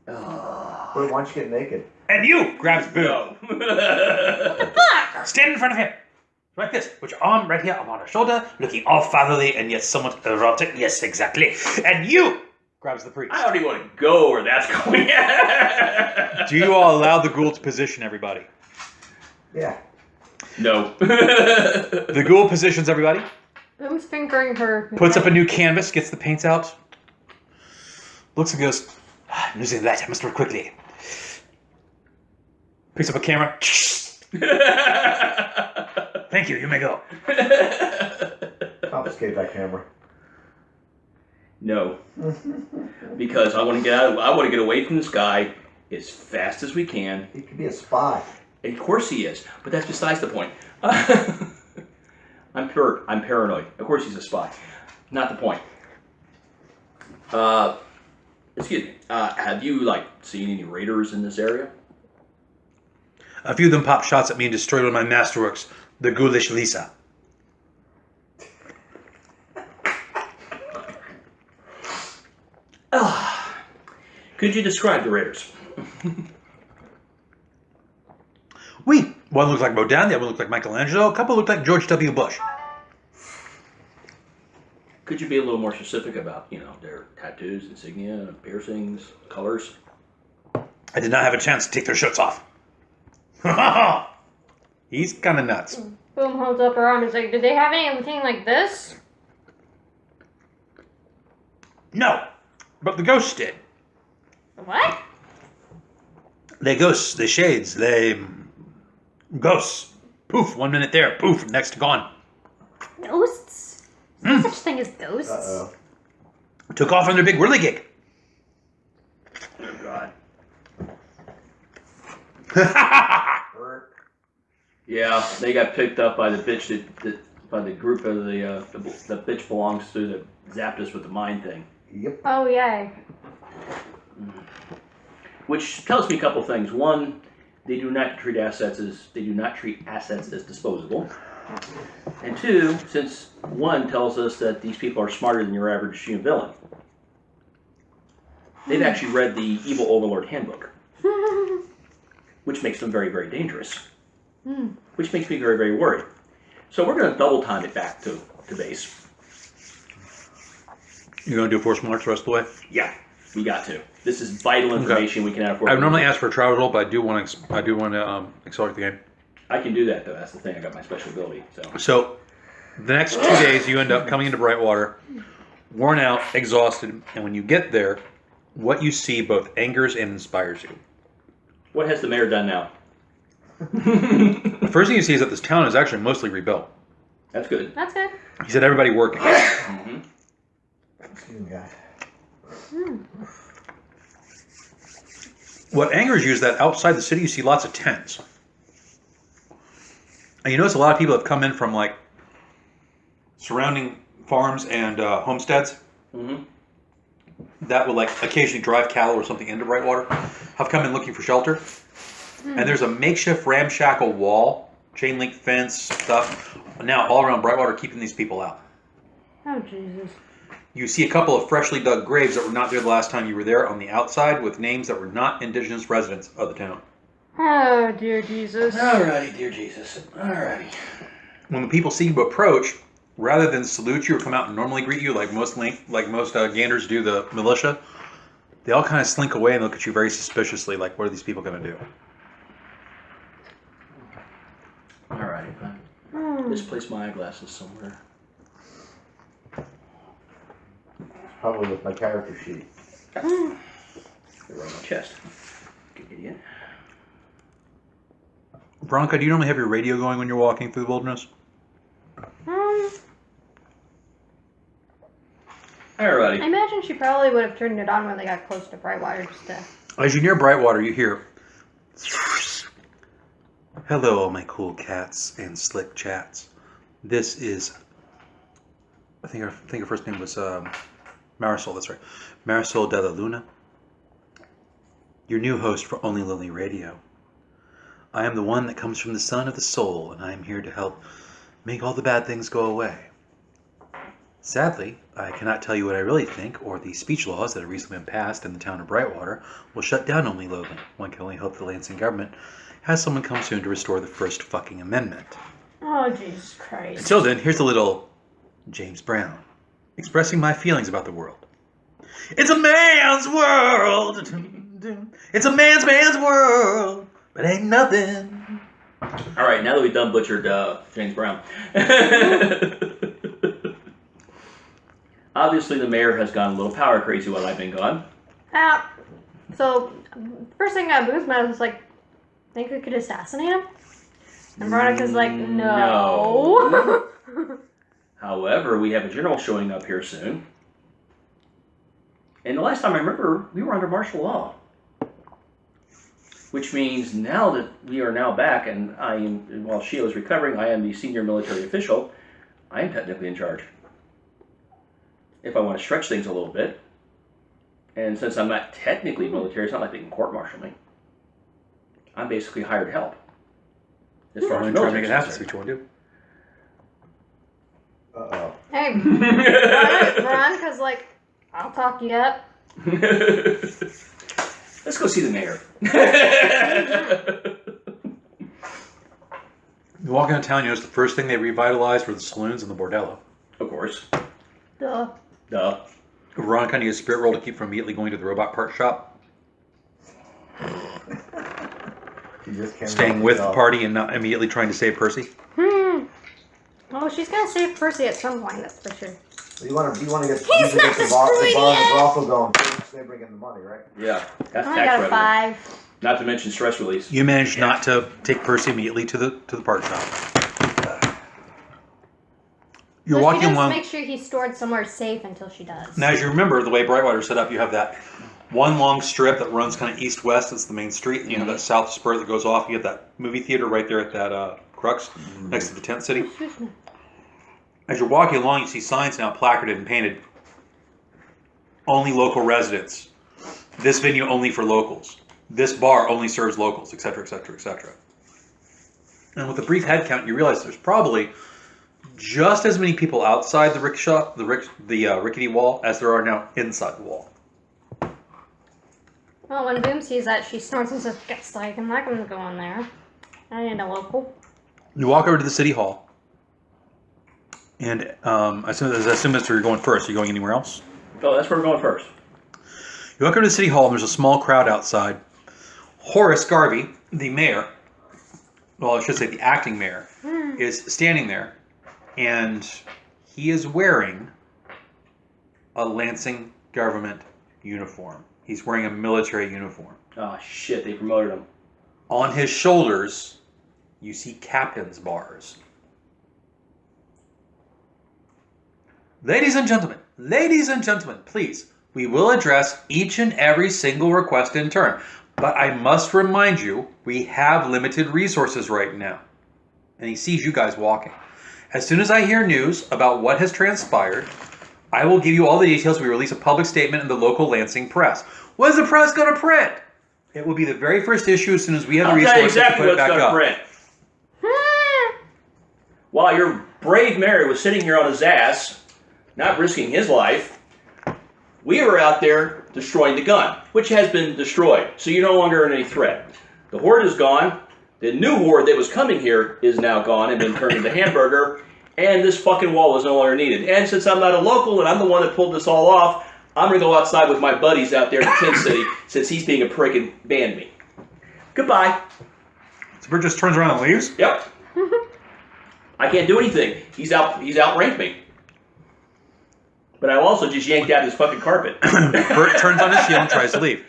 Bert, why don't you get naked? And you! Grabs Boo. No. Fuck! Stand in front of him. Like this. Put your arm right here on her shoulder, looking all fatherly and yet somewhat erotic. Yes, exactly. And you! Grabs the priest. I don't even want to go where that's going. Do you all allow the ghoul to position everybody? Yeah. No. The ghoul positions everybody, Boom's fingering her. puts up a new canvas, gets the paints out, looks and goes, I'm losing light, I must work quickly. Picks up a camera. Thank you, you may go. Confiscate that camera. No. Because I want to get out. I want to get away from this guy as fast as we can. He could be a spy. Of course he is, but that's besides the point. I'm paranoid. Of course he's a spy. Not the point. Excuse me. Have you seen any raiders in this area? A few of them popped shots at me and destroyed one of my masterworks, the Ghoulish Lisa. Could you describe the raiders? One looked like Rodin, the other looked like Michelangelo, a couple looked like George W. Bush. Could you be a little more specific about, their tattoos, insignia, piercings, colors? I did not have a chance to take their shirts off. He's kind of nuts. Boom holds up her arm and is like, did they have anything like this? No, but the ghosts did. What? They ghosts, they shades, they ghosts. Poof, 1 minute there, poof, next gone. Ghosts? There's no such thing as ghosts. Uh-oh. Took off on their big whirligig. Oh, God. Bert. Yeah, they got picked up by the bitch by the group of the bitch belongs to that zapped us with the mine thing. Yep. Oh, yay. Which tells me a couple things. One, they do not treat assets as disposable. And two, since one tells us that these people are smarter than your average human villain. They've actually read the Evil Overlord Handbook, which makes them very, very dangerous. Which makes me very, very worried. So we're going to double time it back to base. You're going to do a force march the rest of the way? Yeah, we got to. This is vital information we cannot afford. I would normally ask for a travel roll, but I do want to accelerate the game. I can do that though. That's the thing. I got my special ability. So the next 2 days, you end up coming into Brightwater, worn out, exhausted, and when you get there, what you see both angers and inspires you. What has the mayor done now? The first thing you see is that this town is actually mostly rebuilt. That's good. That's good. He said everybody working. Excuse me, guys. What angers you is that outside the city you see lots of tents. And you notice a lot of people have come in from like surrounding farms and homesteads that would like occasionally drive cattle or something into Brightwater, have come in looking for shelter. And there's a makeshift ramshackle wall, chain link fence, stuff, now all around Brightwater keeping these people out. Oh, Jesus. You see a couple of freshly dug graves that were not there the last time you were there on the outside with names that were not indigenous residents of the town. Oh, dear Jesus. Alrighty, dear Jesus. Alrighty. When the people see you approach, rather than salute you or come out and normally greet you like most Ganders do the militia, they all kind of slink away and look at you very suspiciously like, what are these people going to do? Alrighty, fine. Misplaced my eyeglasses somewhere. Probably with my character sheet. They're right on my chest. Good idiot. Veronica, do you normally have your radio going when you're walking through the wilderness? Alrighty. I imagine she probably would have turned it on when they got close to Brightwater just to... As you're near Brightwater, you hear, "Hello, all my cool cats and slick chats. This is," I think her first name was Marisol, that's right. Marisol de la Luna, your new host for Only Lonely Radio. I am the one that comes from the sun of the soul, and I am here to help make all the bad things go away. Sadly, I cannot tell you what I really think, or the speech laws that have recently been passed in the town of Brightwater will shut down Only Lonely. One can only hope the Lansing government has someone come soon to restore the First fucking Amendment. Oh, Jesus Christ. Until then, here's a little James Brown, expressing my feelings about the world. It's a man's world! It's a man's world! But ain't nothing. Alright, now that we've done butchered James Brown. Obviously, the mayor has gone a little power crazy while I've been gone. So, first thing Booth met was like, think we could assassinate him? And Veronica's like, no. However, we have a general showing up here soon. And the last time I remember, we were under martial law. Which means now that we are now back, and I am, while Shio is recovering, I am the senior military official, I am technically in charge. If I want to stretch things a little bit. And since I'm not technically military, it's not like they can court-martial me. I'm basically hired help. As far as Try to make military it happen, see what you want to do. Uh-oh. Hey, Veronica's like, I'll talk you up. Let's go see the mayor. You walk into town, you notice the first thing they revitalized were the saloons and the bordello. Of course. Duh. Duh. Veronica needs a spirit roll to keep from immediately going to the robot part shop. You just can't Staying with the party and not immediately trying to save Percy. Well, she's gonna save Percy at some point, that's for sure. You want to get He's not the bar and the destroyed brothel going first, they bring in the money, right? Yeah. That's I tax got a revenue. 5. Not to mention stress release. You managed not to take Percy immediately to the part shop. You're So walking she does along. make sure he's stored somewhere safe until she does. Now, as you remember, the way Brightwater's set up, you have that one long strip that runs kind of east-west. It's the main street. And you have that south spur that goes off. You have that movie theater right there at that crux next to the tent city. As you're walking along, you see signs now placarded and painted. Only local residents. This venue only for locals. This bar only serves locals, etc., etc., etc. And with a brief head count, you realize there's probably just as many people outside the rickshaw, the rickety wall, as there are now inside the wall. Well, when Boom sees that, she snorts and says, "Guess like I'm not gonna go in there. I ain't a local." You walk over to the city hall, and I assume that's where you're going first. Are you going anywhere else? Oh, that's where we're going first. You walk over to the city hall, and there's a small crowd outside. Horace Garvey, the mayor, well, I should say the acting mayor, is standing there, and he is wearing a Lansing government uniform. He's wearing a military uniform. Oh, shit, they promoted him. On his shoulders, you see captain's bars. Ladies and gentlemen, please, we will address each and every single request in turn. But I must remind you, we have limited resources right now. And he sees you guys walking. As soon as I hear news about what has transpired, I will give you all the details. We release a public statement in the local Lansing press. What is the press going to print? It will be the very first issue as soon as we have the resources to put it back up. Print. While your brave mayor was sitting here on his ass, not risking his life, we were out there destroying the gun, which has been destroyed. So you're no longer any threat. The horde is gone. The new horde that was coming here is now gone and been turned into hamburger. And this fucking wall is no longer needed. And since I'm not a local and I'm the one that pulled this all off, I'm going to go outside with my buddies out there in Tent City since he's being a prick and banned me. Goodbye. So Bert just turns around and leaves? Yep. I can't do anything. He's outranked me. But I also just yanked out his fucking carpet. Bert turns on his heel and tries to leave.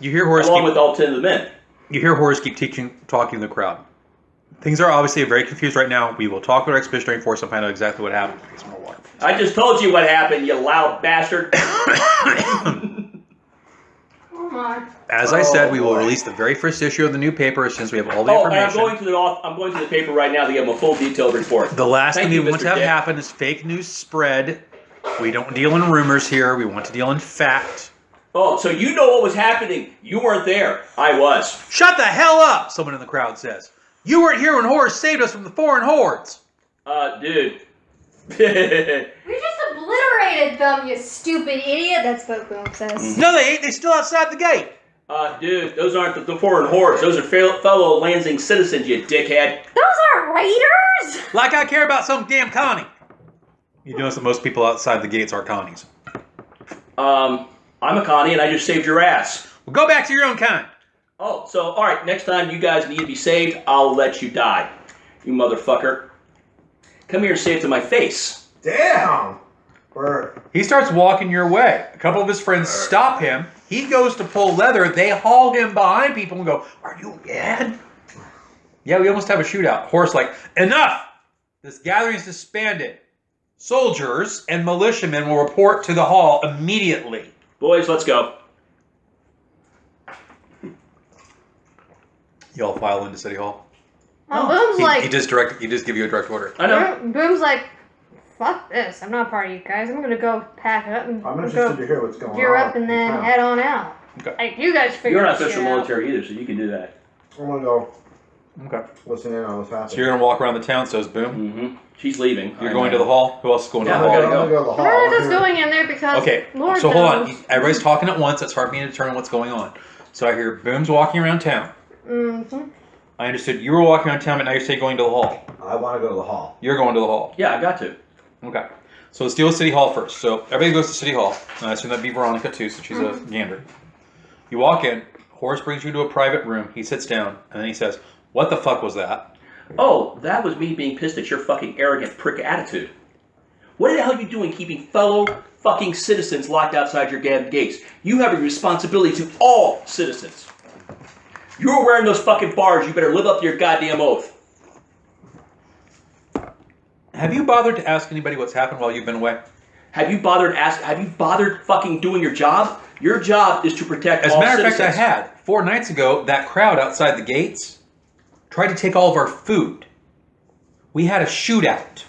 You hear Horace Along with all 10 of the men. You hear Horace keep talking to the crowd. Things are obviously very confused right now. We will talk with our expeditionary force and find out exactly what happened. Get some more water. I just told you what happened, you loud bastard. Oh my. As I said, we will release the very first issue of the new paper as soon as we have all the information. And I'm going to the paper right now to give them a full detailed report. The last Thank thing you, we want to have Mr. Dick. happen is fake news spread. We don't deal in rumors here. We want to deal in fact. Oh, so you know what was happening. You weren't there. I was. Shut the hell up, someone in the crowd says. You weren't here when Horace saved us from the foreign hordes. Dude. We just obliterated them, you stupid idiot. That's what Boom says. No, they ain't. They're still outside the gate. Dude, those aren't the foreign hordes. Those are fellow Lansing citizens, you dickhead. Those aren't raiders! Like I care about some damn Connie. You notice that most people outside the gates are Connies. I'm a Connie and I just saved your ass. Well, go back to your own kind. Oh, so, alright, next time you guys need to be saved, I'll let you die. You motherfucker. Come here and say it to my face. Damn! He starts walking your way. A couple of his friends stop him. He goes to pull leather. They haul him behind people and go, "Are you mad?" Yeah, we almost have a shootout. Horace like, "Enough! This gathering is disbanded. Soldiers and militiamen will report to the hall immediately." Boys, let's go. Y'all file into City Hall. Well, Boom's like... He just give you a direct order. I know. Boom's like, fuck this. I'm not part of you guys. I'm gonna go pack it up and I'm interested to hear what's going on. gear up and then head on out. Okay. Like, you guys figure You're not this official shit out. military either, so you can do that. I'm gonna go Okay. listen in on what's happening. So you're gonna walk around the town, says Boom. Mm-hmm. She's leaving. You're going to the hall. Who else is going Yeah, to the I hall? gotta go. I'm gonna go to the hall. We're not just going in there because Okay, Lord so hold knows. on. Everybody's talking at once. It's hard for me to determine what's going on. So I hear Boom's walking around town. Mm-hmm. I understood you were walking around town, but now you're saying going to the hall. I want to go to the hall. You're going to the hall. Yeah, I got to. Okay. So let's deal with City Hall first. So everybody goes to City Hall. I assume that'd be Veronica too, since she's a gander. You walk in. Horace brings you to a private room. He sits down, and then he says, "What the fuck was that?" Oh, that was me being pissed at your fucking arrogant prick attitude. What the hell are you doing keeping fellow fucking citizens locked outside your damn gates? You have a responsibility to all citizens. You're wearing those fucking bars. You better live up to your goddamn oath. Have you bothered to ask anybody what's happened while you've been away? Have you bothered fucking doing your job? Your job is to protect As a all matter of citizens. fact, I had. 4 nights ago, that crowd outside the gates tried to take all of our food. We had a shootout.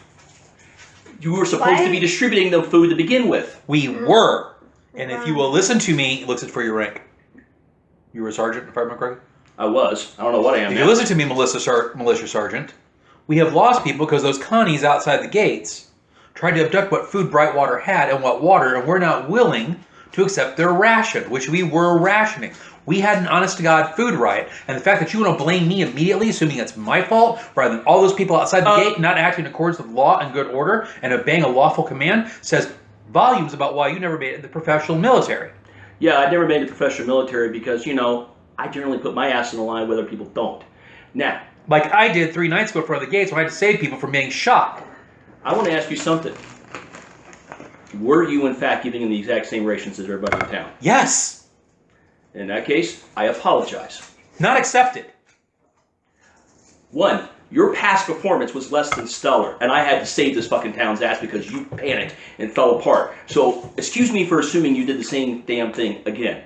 You were supposed to be distributing the food to begin with. We were. And if you will listen to me, it looks it for your rank. You were a sergeant, if I remember correctly? I was. I don't know what I am If now. you listen to me, militia sergeant, we have lost people because those connies outside the gates tried to abduct what food Brightwater had and what water, and we're not willing to accept their ration, which we were rationing. We had an honest-to-God food riot, and the fact that you want to blame me immediately, assuming it's my fault, rather than all those people outside the gate not acting in accordance with law and good order and obeying a lawful command, says volumes about why you never made it in the professional military. Yeah, I never made the professional military because, you know, I generally put my ass in the line where other people don't. Now, like I did 3 nights ago in front of the gates when I had to save people from being shot. I want to ask you something. Were you, in fact, giving them the exact same rations as everybody in town? Yes. In that case, I apologize. Not accepted. 1, your past performance was less than stellar, and I had to save this fucking town's ass because you panicked and fell apart. So, excuse me for assuming you did the same damn thing again.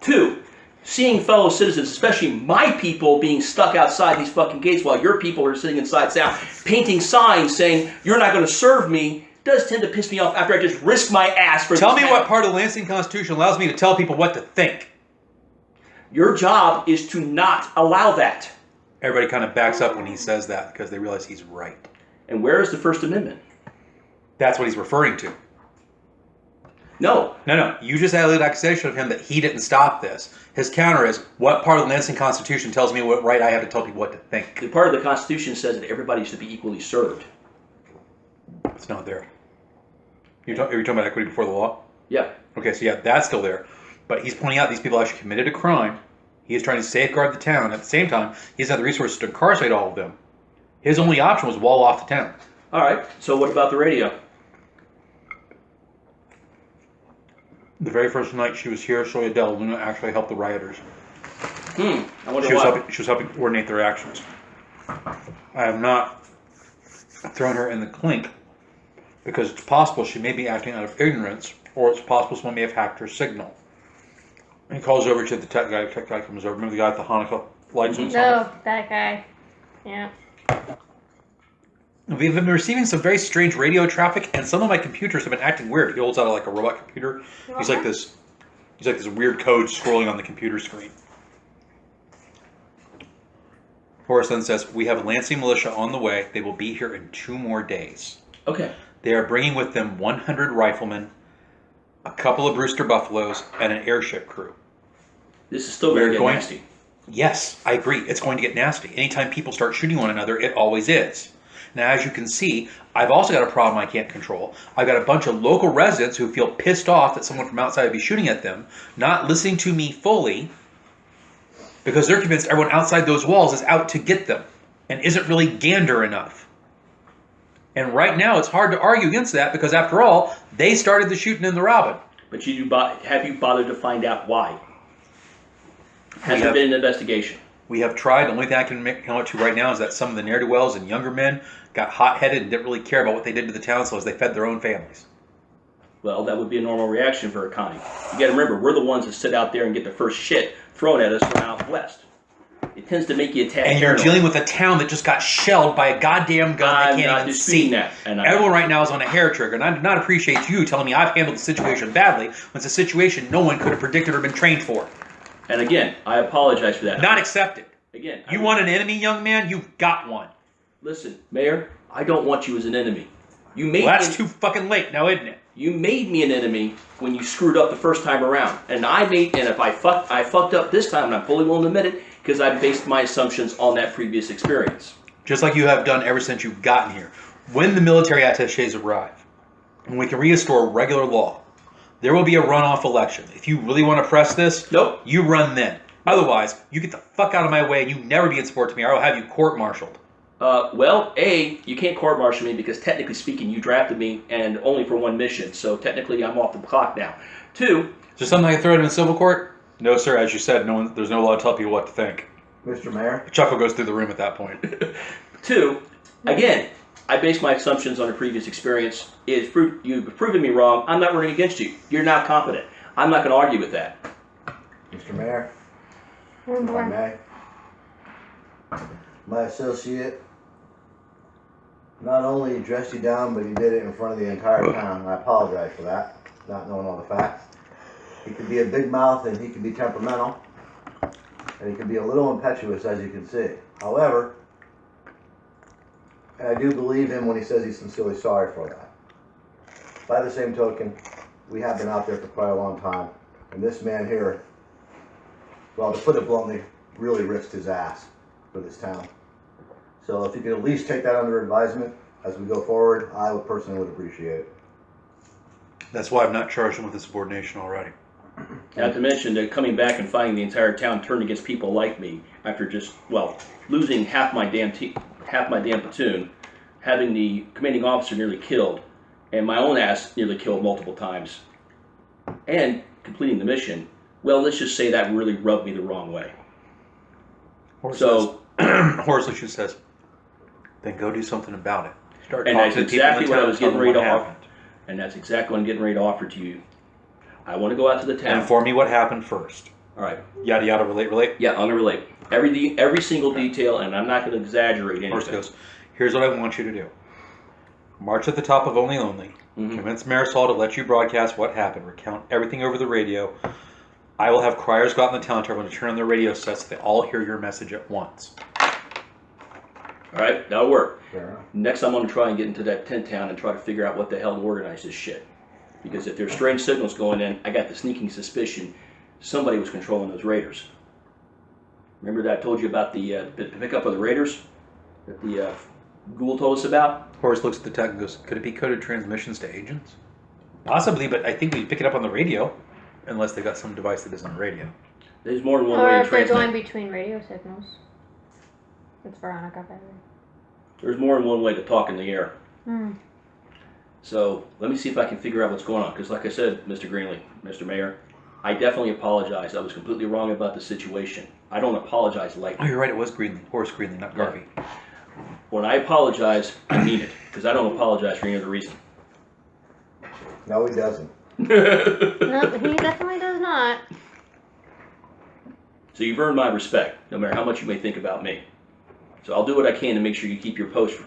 2, seeing fellow citizens, especially my people, being stuck outside these fucking gates while your people are sitting inside town, painting signs saying, "You're not going to serve me," does tend to piss me off after I just risk my ass for Tell this me town. what part of the Lansing Constitution allows me to tell people what to think. Your job is to not allow that. Everybody kind of backs up when he says that because they realize he's right. And where is the First Amendment? That's what he's referring to. No. No. You just had an accusation of him that he didn't stop this. His counter is, what part of the Lansing Constitution tells me what right I have to tell people what to think? The part of the Constitution says that everybody should be equally served. It's not there. Are you talking about equity before the law? Yeah. Okay, so yeah, that's still there. But he's pointing out these people actually committed a crime. He is trying to safeguard the town. At the same time, he doesn't have the resources to incarcerate all of them. His only option was wall off the town. All right. So what about the radio? The very first night she was here, Soyadel Luna actually helped the rioters. I wonder She was why. helping coordinate their actions. I have not thrown her in the clink because it's possible she may be acting out of ignorance, or it's possible someone may have hacked her signal. He calls over to the tech guy. The tech guy comes over. Remember the guy with the Hanukkah lights on? No, that guy. Yeah. We've been receiving some very strange radio traffic, and some of my computers have been acting weird. He holds out like a robot computer. He's like this weird code scrolling on the computer screen. Horace then says, "We have Lansing militia on the way. They will be here in 2 more days. Okay. They are bringing with them 100 riflemen, a couple of Brewster Buffaloes, and an airship crew." This is still very going- nasty. Yes, I agree. It's going to get nasty. Anytime people start shooting one another, it always is. Now, as you can see, I've also got a problem I can't control. I've got a bunch of local residents who feel pissed off that someone from outside would be shooting at them, not listening to me fully, because they're convinced everyone outside those walls is out to get them and isn't really gander enough. And right now, it's hard to argue against that because, after all, they started the shooting and the robbing. But have you bothered to find out why? Has there have- been an investigation? We have tried. The only thing I can come up to right now is that some of the ne'er-do-wells and younger men got hot-headed and didn't really care about what they did to the town, so as they fed their own families. Well, that would be a normal reaction for a connie. You got to remember, we're the ones that sit out there and get the first shit thrown at us from out west. It tends to make you attack. And you're dealing with a town that just got shelled by a goddamn gun I'm they not can't even disputing see. that. And Everyone right now is on a hair trigger, and I do not appreciate you telling me I've handled the situation badly when it's a situation no one could have predicted or been trained for. And again, I apologize for that. Not accepted. Again, You want an enemy, young man? You've got one. Listen, Mayor, I don't want you as an enemy. You made Well, that's me, too fucking late now, isn't it? You made me an enemy when you screwed up the first time around, and if I fucked up this time, and I'm fully willing to admit it, because I based my assumptions on that previous experience. Just like you have done ever since you've gotten here. When the military attaches arrive, and we can restore regular law, there will be a runoff election. If you really want to press this, Nope. you run then. Otherwise, you get the fuck out of my way and you never be in support to me, or I'll have you court-martialed. Well, A, you can't court-martial me because technically speaking, you drafted me and only for one mission, so technically I'm off the clock now. 2, Is there something I can throw in civil court? No, sir. As you said, there's no law to tell people what to think. Mr. Mayor? A chuckle goes through the room at that point. 2, again, I based my assumptions on a previous experience. You've proven me wrong. I'm not running against you. You're not competent. I'm not going to argue with that. Mr. Mayor? One If I more. may? My associate not only dressed you down, but he did it in front of the entire town. And I apologize for that, not knowing all the facts. He could be a big mouth and he could be temperamental. And he could be a little impetuous, as you can see. However, I do believe him when he says he's sincerely sorry for that. By the same token, we have been out there for quite a long time. And this man here, well, to put it bluntly, really risked his ass for this town. So if you could at least take that under advisement as we go forward, I would personally appreciate it. That's why I've not charged him with insubordination already. Not to mention that coming back and finding the entire town turned against people like me after just, well, losing half my damn platoon, having the commanding officer nearly killed, and my own ass nearly killed multiple times, and completing the mission. Well, let's just say that really rubbed me the wrong way. Horace says, then go do something about it. Start and talking that's to people exactly in the what I town was and tell getting them ready to what offer. happened. And that's exactly what I'm getting ready to offer to you. I want to go out to the town. And inform me what happened first. All right. Yada yada, relate. Yeah, I'm going to relate. Every single detail, and I'm not going to exaggerate anything. Horse goes, here's what I want you to do. March at the top of Only Lonely. Convince Marisol to let you broadcast what happened. Recount everything over the radio. I will have criers go out in the town. Everyone to turn on their radio sets so they all hear your message at once. All right, that'll work. Fair Next, I'm going to try and get into that tent town and try to figure out what the hell to organize this shit. Because if there's strange signals going in, I got the sneaking suspicion somebody was controlling those raiders. Remember that I told you about the pickup of the raiders that the ghoul told us about? Horace looks at the tech and goes, could it be coded transmissions to agents? Possibly, but I think we pick it up on the radio. Unless they got some device that isn't a radio. There's more than one Or way to if they're transmit. going between radio signals. It's Veronica, baby. There's more than one way to talk in the air. Hmm. So let me see if I can figure out what's going on. Because like I said, Mr. Greenlee, Mr. Mayor, I definitely apologize. I was completely wrong about the situation. I don't apologize lightly. Oh, you're right. It was Greenlee. Horace Greenlee, not Garvey. When I apologize, I mean it. Because I don't apologize for any other reason. No, he doesn't. No, he definitely does not. So you've earned my respect, no matter how much you may think about me. So I'll do what I can to make sure you keep your post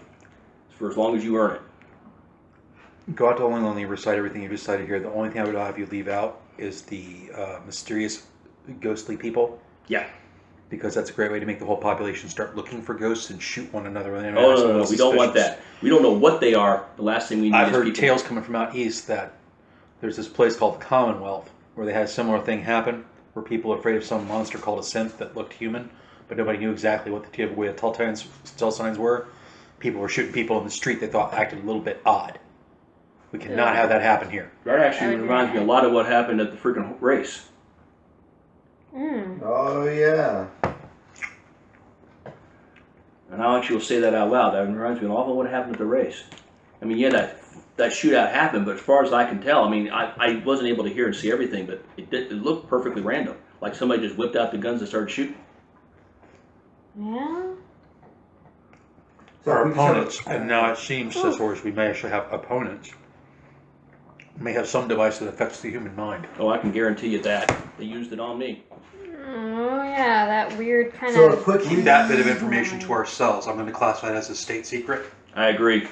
for as long as you earn it. Go out to Only Lonely, recite everything you decided here. The only thing I would have you leave out is the mysterious ghostly people. Yeah. Because that's a great way to make the whole population start looking for ghosts and shoot one another. When Oh, no, we don't want that. We don't know what they are. The last thing we need I've is heard people. tales coming from out east that there's this place called the Commonwealth where they had a similar thing happen, where people are afraid of some monster called a synth that looked human, but nobody knew exactly what the tell signs were. People were shooting people in the street they thought acted a little bit odd. We cannot have that happen here. That actually reminds me a lot of what happened at the freaking race. Mm. Oh, yeah. And now actually will say that out loud. That reminds me an awful what happened at the race. I mean, yeah, that shootout happened, but as far as I can tell, I mean, I wasn't able to hear and see everything, but it looked perfectly random. Like somebody just whipped out the guns and started shooting. Yeah? So Our we just have- opponents, and now it seems, says Horace, we may actually have opponents. We may have some device that affects the human mind. Oh, I can guarantee you that. They used it on me. Oh, yeah, that weird kind So a of... quick Keep that bit of information to ourselves. I'm going to classify it as a state secret. I agree.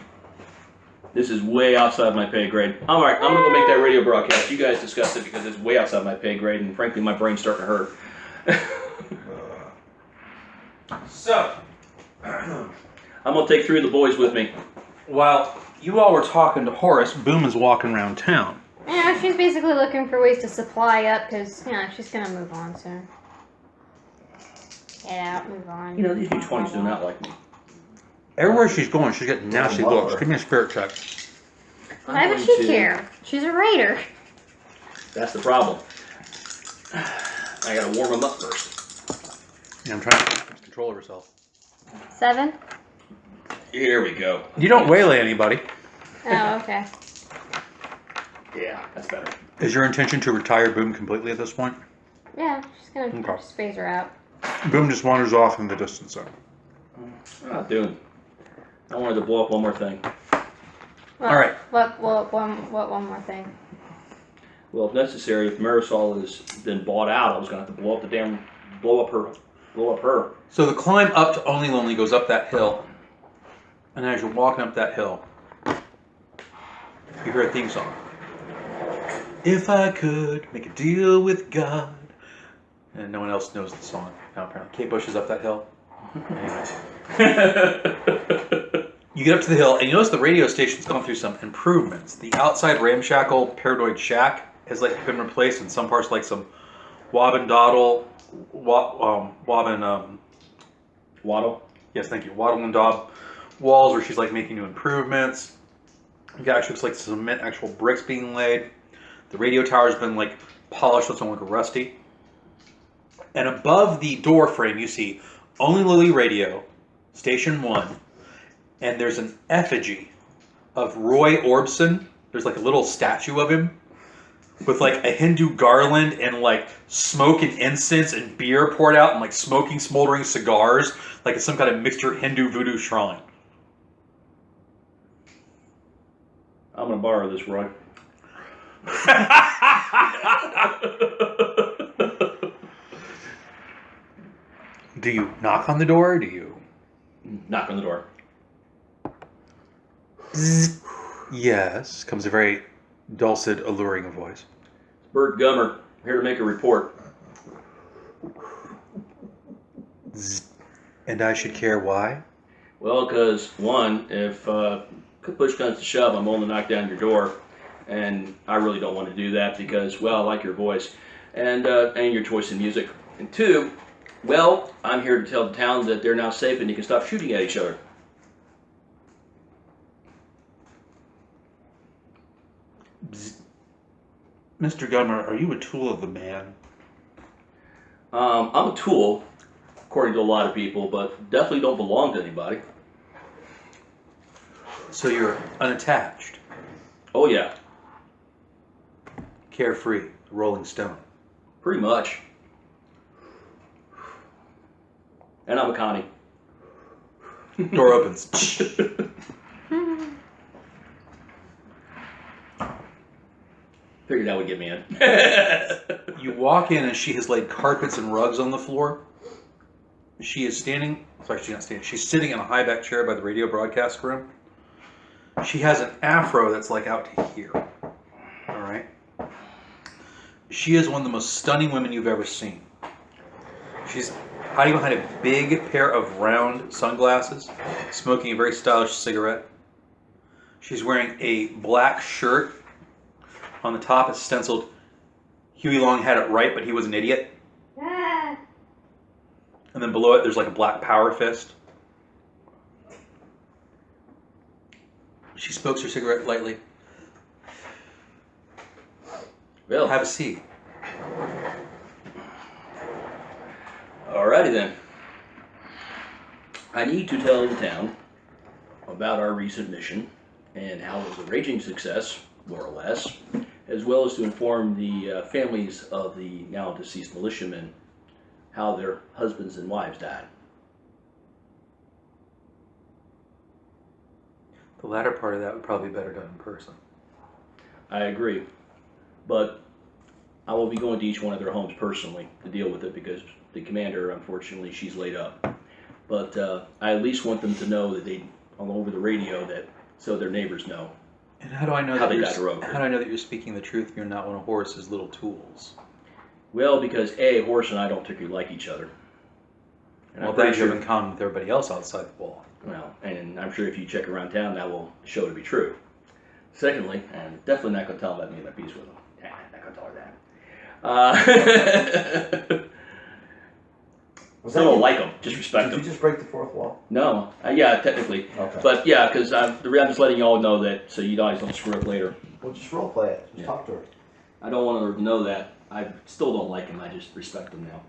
This is way outside my pay grade. All right, I'm going to go make that radio broadcast. You guys discuss it because it's way outside my pay grade, and frankly, my brain's starting to hurt. So, I'm going to take 3 of the boys with me. while you all were talking to Horace, Boom is walking around town. Yeah, she's basically looking for ways to supply up because, you know, she's going to move on soon. Get out, move on. You know, these new 20s do not like me. Everywhere she's going, she's getting nasty looks. Give me a spirit check. Why would she care? She's a raider. That's the problem. I got to warm them up first. Yeah, I'm trying to keep control of herself. 7? Here we go. You don't waylay anybody. Oh, okay. Yeah, that's better. Is your intention to retire Boom completely at this point? Yeah, she's going to Okay. just phase her out. Boom just wanders off in the distance. So. I'm not doing. I wanted to blow up one more thing. Well, All right. What one more thing? Well, if necessary, if Marisol has been bought out, I was going to have to blow up the damn, blow up her. So the climb up to Only Lonely goes up that hill. And as you're walking up that hill, you hear a theme song. If I could make a deal with God. And no one else knows the song. Now, apparently. Kate Bush is up that hill. Anyway. You get up to the hill, and you notice the radio station's gone through some improvements. The outside ramshackle paranoid shack has like been replaced in some parts, like some waddle. Yes, thank you. Waddle and daub walls where she's like making new improvements. It actually looks like cement, actual bricks being laid. The radio tower's been like polished, so it's not like rusty. And above the door frame, you see Only Lily Radio, Station 1, and there's an effigy of Roy Orbison. There's like a little statue of him with like a Hindu garland and like smoke and incense and beer poured out and like smoking smoldering cigars, like it's some kind of mixture Hindu voodoo shrine. I'm gonna borrow this, Roy. Do you knock on the door, or do you... Knock on the door. Yes, comes a very dulcet, alluring voice. Bert Gummer, here to make a report. And I should care why? Well, because, one, if push comes to shove, I'm willing to knock down your door. And I really don't want to do that because, well, I like your voice and your choice in music. And two, well, I'm here to tell the town that they're now safe and you can stop shooting at each other. Mr. Gummer, are you a tool of the man? I'm a tool, according to a lot of people, but definitely don't belong to anybody. So you're unattached, Oh, yeah, carefree, a rolling stone. pretty much. And I'm a Connie. Door opens. Figured that would get me in. You walk in and she has laid carpets and rugs on the floor. She is standing, sorry, she's not standing, she's sitting in a high back chair by the radio broadcast room. She has an afro that's like out to here. All right. She is one of the most stunning women you've ever seen. She's hiding behind a big pair of round sunglasses, smoking a very stylish cigarette. She's wearing a black shirt. On the top it's stenciled, Huey Long had it right, but he was an idiot. And then below it there's like a black power fist. She smokes her cigarette lightly. Well, Have a seat. alrighty then. I need to tell the town about our recent mission and how it was a raging success, more or less, as well as to inform the families of the now deceased militiamen how their husbands and wives died. The latter part of that would probably be better done in person. I agree, but I will be going to each one of their homes personally to deal with it because the commander, unfortunately, she's laid up. But I at least want them to know that they, all over the radio, that so their neighbors know. And how do I know How that they got her over. how do I know that you're speaking the truth and you're not one of Horace's little tools? Well, because A, Horace and I don't particularly like each other. And Well, I'm pretty that you have sure, in common with everybody else outside the wall. well, and I'm sure if you check around town, that will show to be true. Secondly, and definitely not going to tell them I made my peace with them. Yeah, not going to tell her that. Was I that don't you? like them. Just respect Did them. you just break the fourth wall? No, yeah, technically. Okay. But yeah, because I'm just letting you all know that so you guys don't screw up later. Well, just role play it. Just Yeah. talk to her. I don't want her to know that. I still don't like them. I just respect them now.